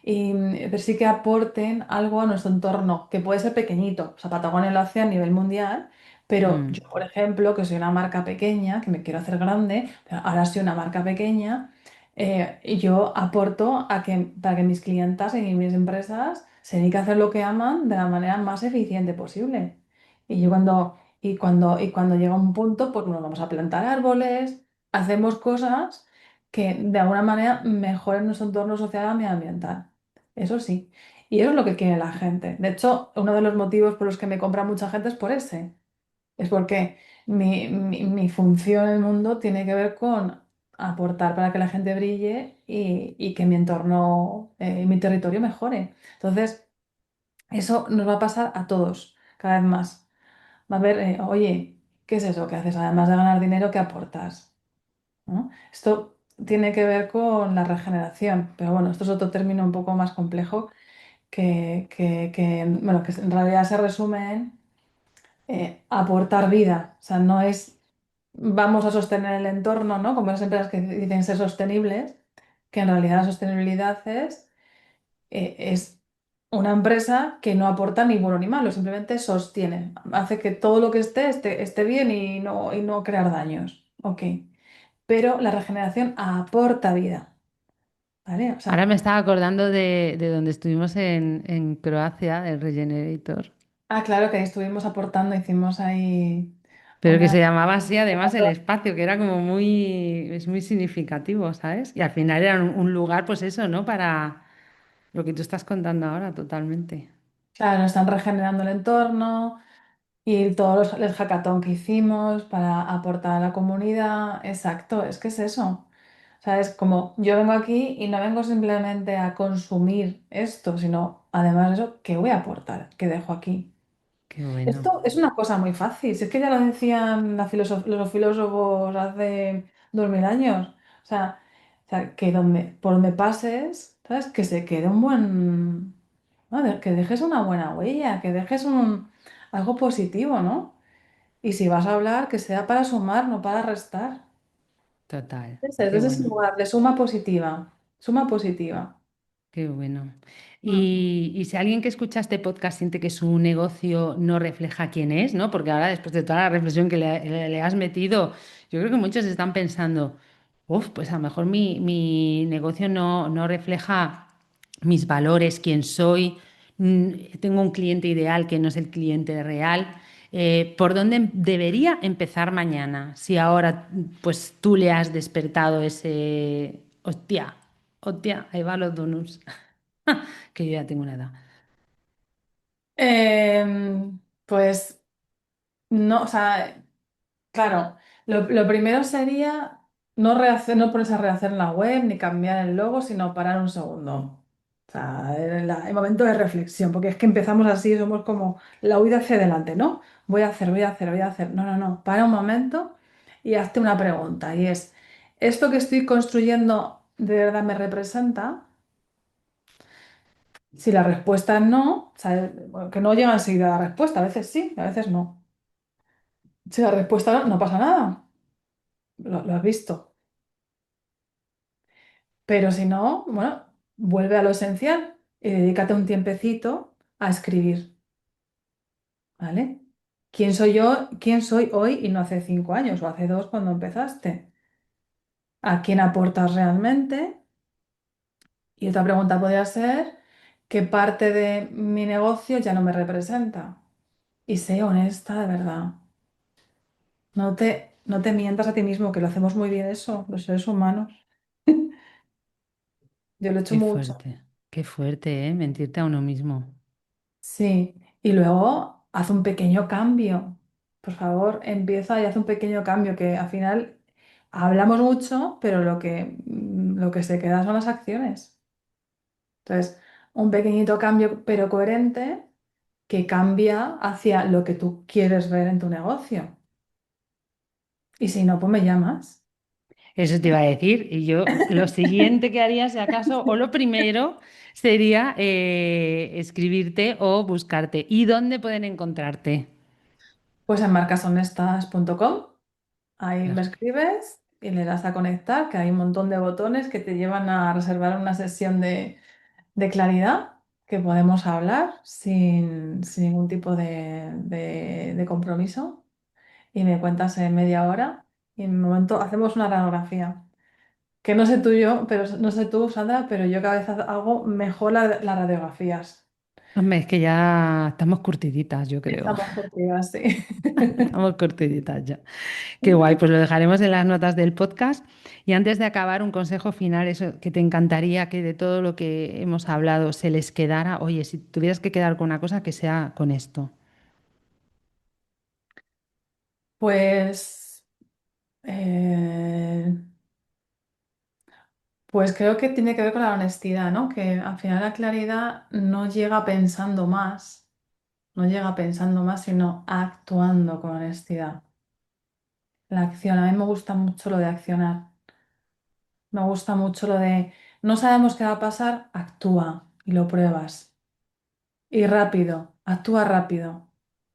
pero sí que aporten algo a nuestro entorno, que puede ser pequeñito. O sea, Patagonia lo hace a nivel mundial, pero Mm, yo, por ejemplo, que soy una marca pequeña, que me quiero hacer grande, pero ahora soy una marca pequeña, y yo aporto para que mis clientas y mis empresas se dediquen a hacer lo que aman de la manera más eficiente posible. Y yo cuando llega un punto, pues nos vamos a plantar árboles, hacemos cosas que de alguna manera mejoren nuestro entorno social y medioambiental. Eso sí. Y eso es lo que quiere la gente. De hecho, uno de los motivos por los que me compra mucha gente es por ese. Es porque mi función en el mundo tiene que ver con aportar para que la gente brille y que mi entorno, mi territorio mejore. Entonces, eso nos va a pasar a todos, cada vez más. Va a ver, oye, ¿qué es eso que haces? Además de ganar dinero, ¿qué aportas? ¿No? Esto tiene que ver con la regeneración, pero bueno, esto es otro término un poco más complejo bueno, que en realidad se resume en aportar vida. O sea, no es vamos a sostener el entorno, ¿no? Como las empresas que dicen ser sostenibles, que en realidad la sostenibilidad es una empresa que no aporta ni bueno ni malo, simplemente sostiene, hace que todo lo que esté bien y no crear daños. Ok. Pero la regeneración aporta vida, ¿vale? O Ahora sea, me estaba acordando de donde estuvimos en Croacia, el Regenerator, claro que ahí estuvimos aportando, hicimos ahí pero que una... se llamaba así además el espacio, que era como muy, es muy significativo, ¿sabes? Y al final era un lugar, pues eso, ¿no? Para lo que tú estás contando ahora, totalmente. Claro, están regenerando el entorno y el hackathon que hicimos para aportar a la comunidad. Exacto, es que es eso. O sea, es como yo vengo aquí y no vengo simplemente a consumir esto, sino además de eso, ¿qué voy a aportar? ¿Qué dejo aquí? Qué bueno, Esto es una cosa muy fácil. Si es que ya lo decían los filósofos hace 2000 años. O sea, que por donde pases, ¿sabes? Que se quede un buen... ¿no? Que dejes una buena huella, que dejes algo positivo, ¿no? Y si vas a hablar, que sea para sumar, no para restar. total, qué Desde ese bueno. lugar de suma positiva. Suma positiva. Qué bueno. Mm. Y si alguien que escucha este podcast siente que su negocio no refleja quién es, ¿no? Porque ahora, después de toda la reflexión que le has metido, yo creo que muchos están pensando, uff, pues a lo mejor mi negocio no refleja mis valores, quién soy, tengo un cliente ideal que no es el cliente real. ¿Por dónde debería empezar mañana? Si ahora, pues tú le has despertado ese, hostia. Hostia, ahí va los donuts. Que yo ya tengo una edad. Pues no, o sea, claro, lo primero sería no ponerse a rehacer la web ni cambiar el logo, sino parar un segundo. O sea, el momento de reflexión, porque es que empezamos así, somos como la huida hacia adelante, ¿no? Voy a hacer. No, no, no, para un momento y hazte una pregunta, y es, ¿esto que estoy construyendo de verdad me representa? Si la respuesta es no, o sea, bueno, que no llega enseguida la respuesta, a veces sí, a veces no. Si la respuesta no, no pasa nada, lo has visto. Pero si no, bueno, vuelve a lo esencial y dedícate un tiempecito a escribir, ¿vale? ¿Quién soy yo? ¿Quién soy hoy y no hace 5 años o hace 2 cuando empezaste? ¿A quién aportas realmente? Y otra pregunta podría ser, ¿qué parte de mi negocio ya no me representa? Y sé honesta de verdad. No te mientas a ti mismo, que lo hacemos muy bien eso, los seres humanos. Yo lo he hecho mucho. Qué fuerte, ¿eh? Mentirte a uno mismo. Sí, y luego haz un pequeño cambio. Por favor, empieza y haz un pequeño cambio, que al final hablamos mucho, pero lo que se queda son las acciones. Entonces, un pequeñito cambio, pero coherente, que cambia hacia lo que tú quieres ver en tu negocio. Y si no, pues me llamas. Eso te iba a decir. Y yo lo siguiente que haría, si acaso, o lo primero, sería escribirte o buscarte. ¿Y dónde pueden encontrarte? Pues en marcashonestas.com, ahí me Per- escribes y le das a conectar, que hay un montón de botones que te llevan a reservar una sesión de claridad, que podemos hablar sin ningún tipo de compromiso, y me cuentas en media hora y en un momento hacemos una radiografía. Que no sé tú yo, pero no sé tú, Sandra, pero yo cada vez hago mejor las radiografías. Hombre, es que ya estamos curtiditas, yo creo. Estamos contigo, sí. Estamos curtiditas ya. Qué guay, pues lo dejaremos en las notas del podcast. Y antes de acabar, un consejo final, eso que te encantaría que de todo lo que hemos hablado se les quedara. Oye, si tuvieras que quedar con una cosa, que sea con esto. Pues, eh, pues creo que tiene que ver con la honestidad, ¿no? Que al final la claridad no llega pensando más, no llega pensando más, sino actuando con honestidad. La acción, a mí me gusta mucho lo de accionar, me gusta mucho lo de no sabemos qué va a pasar, actúa y lo pruebas. Y rápido, actúa rápido.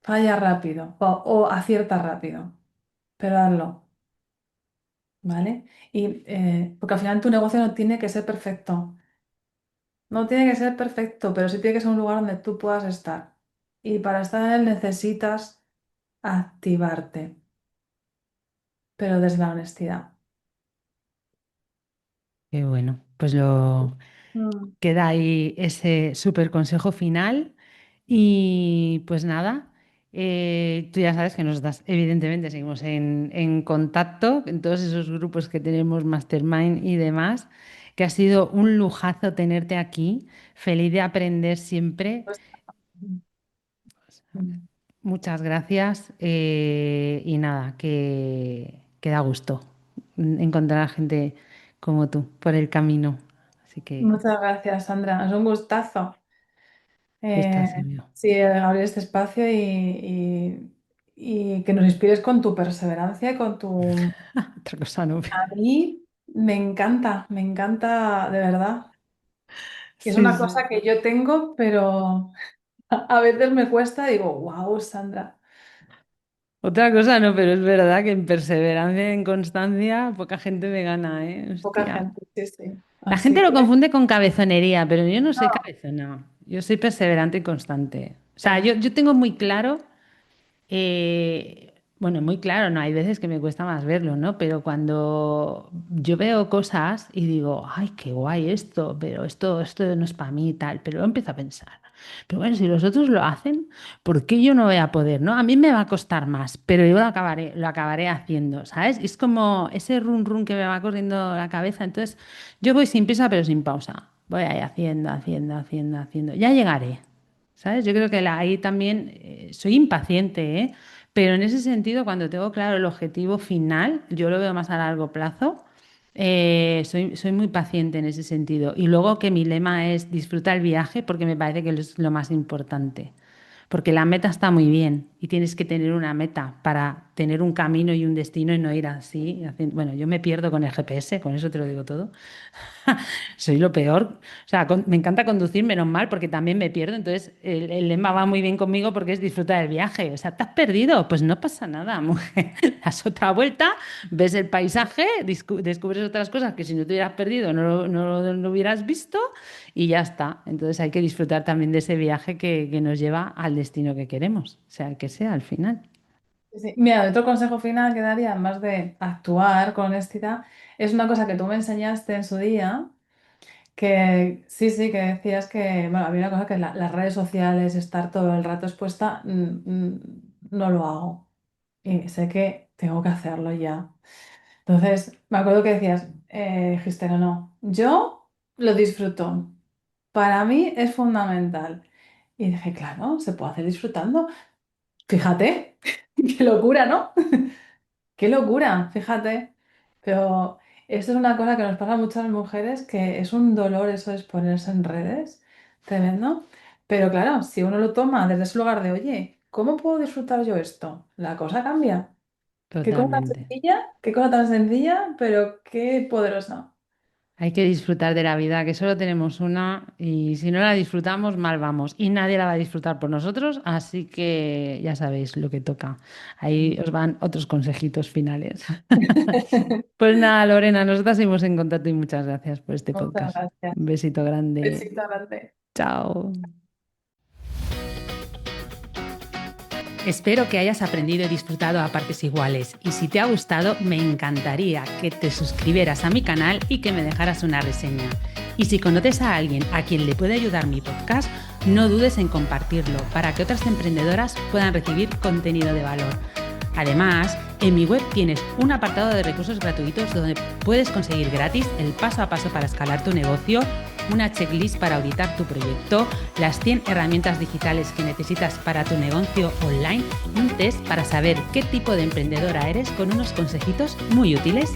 falla rápido o acierta rápido, pero hazlo, ¿vale? Porque al final tu negocio no tiene que ser perfecto, no tiene que ser perfecto, pero sí tiene que ser un lugar donde tú puedas estar. Y para estar en él necesitas activarte, pero desde la honestidad. Qué bueno, pues lo Mm. queda ahí ese súper consejo final. Y pues nada, tú ya sabes que nosotras evidentemente seguimos en contacto en todos esos grupos que tenemos, Mastermind y demás, que ha sido un lujazo tenerte aquí, feliz de aprender siempre. Pues, mm. Muchas gracias y nada, que da gusto encontrar a gente como tú por el camino. Así que Muchas gracias, Sandra. Es un gustazo. Eh, gustazo mío. sí, abrir este espacio y que nos inspires con tu perseverancia y con tu... Otra cosa no. A mí me encanta de verdad. Es Sí, una cosa sí. que yo tengo, pero a veces me cuesta, digo, wow, Sandra, Otra cosa no, pero es verdad que en perseverancia y en constancia poca gente me gana, ¿eh? poca Hostia. gente, sí, sí. La gente Así lo que, confunde con cabezonería, pero yo no soy no, cabezona. Yo soy perseverante y constante. O sea, eh, yo tengo muy claro. Bueno, muy claro, ¿no? Hay veces que me cuesta más verlo, ¿no? Pero cuando yo veo cosas y digo, ay, qué guay esto, pero esto no es para mí y tal, pero lo empiezo a pensar. Pero bueno, si los otros lo hacen, ¿por qué yo no voy a poder, no? A mí me va a costar más, pero yo lo acabaré haciendo, ¿sabes? Es como ese run run que me va corriendo la cabeza. Entonces, yo voy sin prisa, pero sin pausa. Voy ahí haciendo, haciendo, haciendo, haciendo. Ya llegaré. ¿Sabes? Yo creo que ahí también soy impaciente, ¿eh? Pero en ese sentido, cuando tengo claro el objetivo final, yo lo veo más a largo plazo, soy muy paciente en ese sentido. Y luego que mi lema es disfruta el viaje porque me parece que es lo más importante. Porque la meta está muy bien y tienes que tener una meta para tener un camino y un destino y no ir así. Bueno, yo me pierdo con el GPS, con eso te lo digo todo. Soy lo peor. O sea, me encanta conducir, menos mal, porque también me pierdo. Entonces, el lema va muy bien conmigo porque es disfrutar del viaje. O sea, ¿te has perdido? Pues no pasa nada, mujer. Das otra vuelta, ves el paisaje, descubres otras cosas que si no te hubieras perdido no lo hubieras visto y ya está. Entonces, hay que disfrutar también de ese viaje que nos lleva al destino que queremos, sea el que sea al final. sí, sí. Mira, otro consejo final que daría, además de actuar con honestidad, es una cosa que tú me enseñaste en su día. Que sí, sí, que decías que, bueno, había una cosa que las redes sociales, estar todo el rato expuesta, no lo hago. Y sé que tengo que hacerlo ya. Entonces, me acuerdo que decías, dijiste, no, no, yo lo disfruto. Para mí es fundamental. Y dije, claro, se puede hacer disfrutando. Fíjate, qué locura, ¿no? Qué locura, fíjate. Pero esto es una cosa que nos pasa a muchas mujeres, que es un dolor eso de exponerse en redes, tremendo. Pero claro, si uno lo toma desde ese lugar de, oye, ¿cómo puedo disfrutar yo esto? La cosa cambia. Totalmente. Qué cosa tan sencilla, pero qué poderosa. Hay que disfrutar de la vida, que solo tenemos una y si no la disfrutamos, mal vamos. Y nadie la va a disfrutar por nosotros, así que ya sabéis lo que toca. Ahí os van otros consejitos finales. Pues nada, Lorena, nosotras seguimos en contacto y muchas gracias por este Muchas podcast. gracias. Un besito grande. Besito grande. Chao. Espero que hayas aprendido y disfrutado a partes iguales y si te ha gustado me encantaría que te suscribieras a mi canal y que me dejaras una reseña. Y si conoces a alguien a quien le puede ayudar mi podcast, no dudes en compartirlo para que otras emprendedoras puedan recibir contenido de valor. Además, en mi web tienes un apartado de recursos gratuitos donde puedes conseguir gratis el paso a paso para escalar tu negocio, una checklist para auditar tu proyecto, las 100 herramientas digitales que necesitas para tu negocio online, un test para saber qué tipo de emprendedora eres con unos consejitos muy útiles.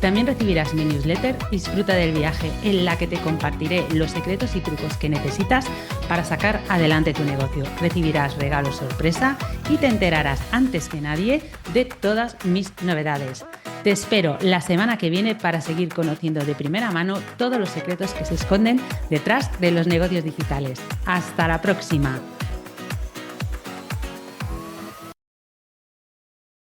También recibirás mi newsletter Disfruta del viaje, en la que te compartiré los secretos y trucos que necesitas para sacar adelante tu negocio. Recibirás regalos sorpresa y te enterarás antes que nadie de todas mis novedades. Te espero la semana que viene para seguir conociendo de primera mano todos los secretos que se esconden detrás de los negocios digitales. Hasta la próxima.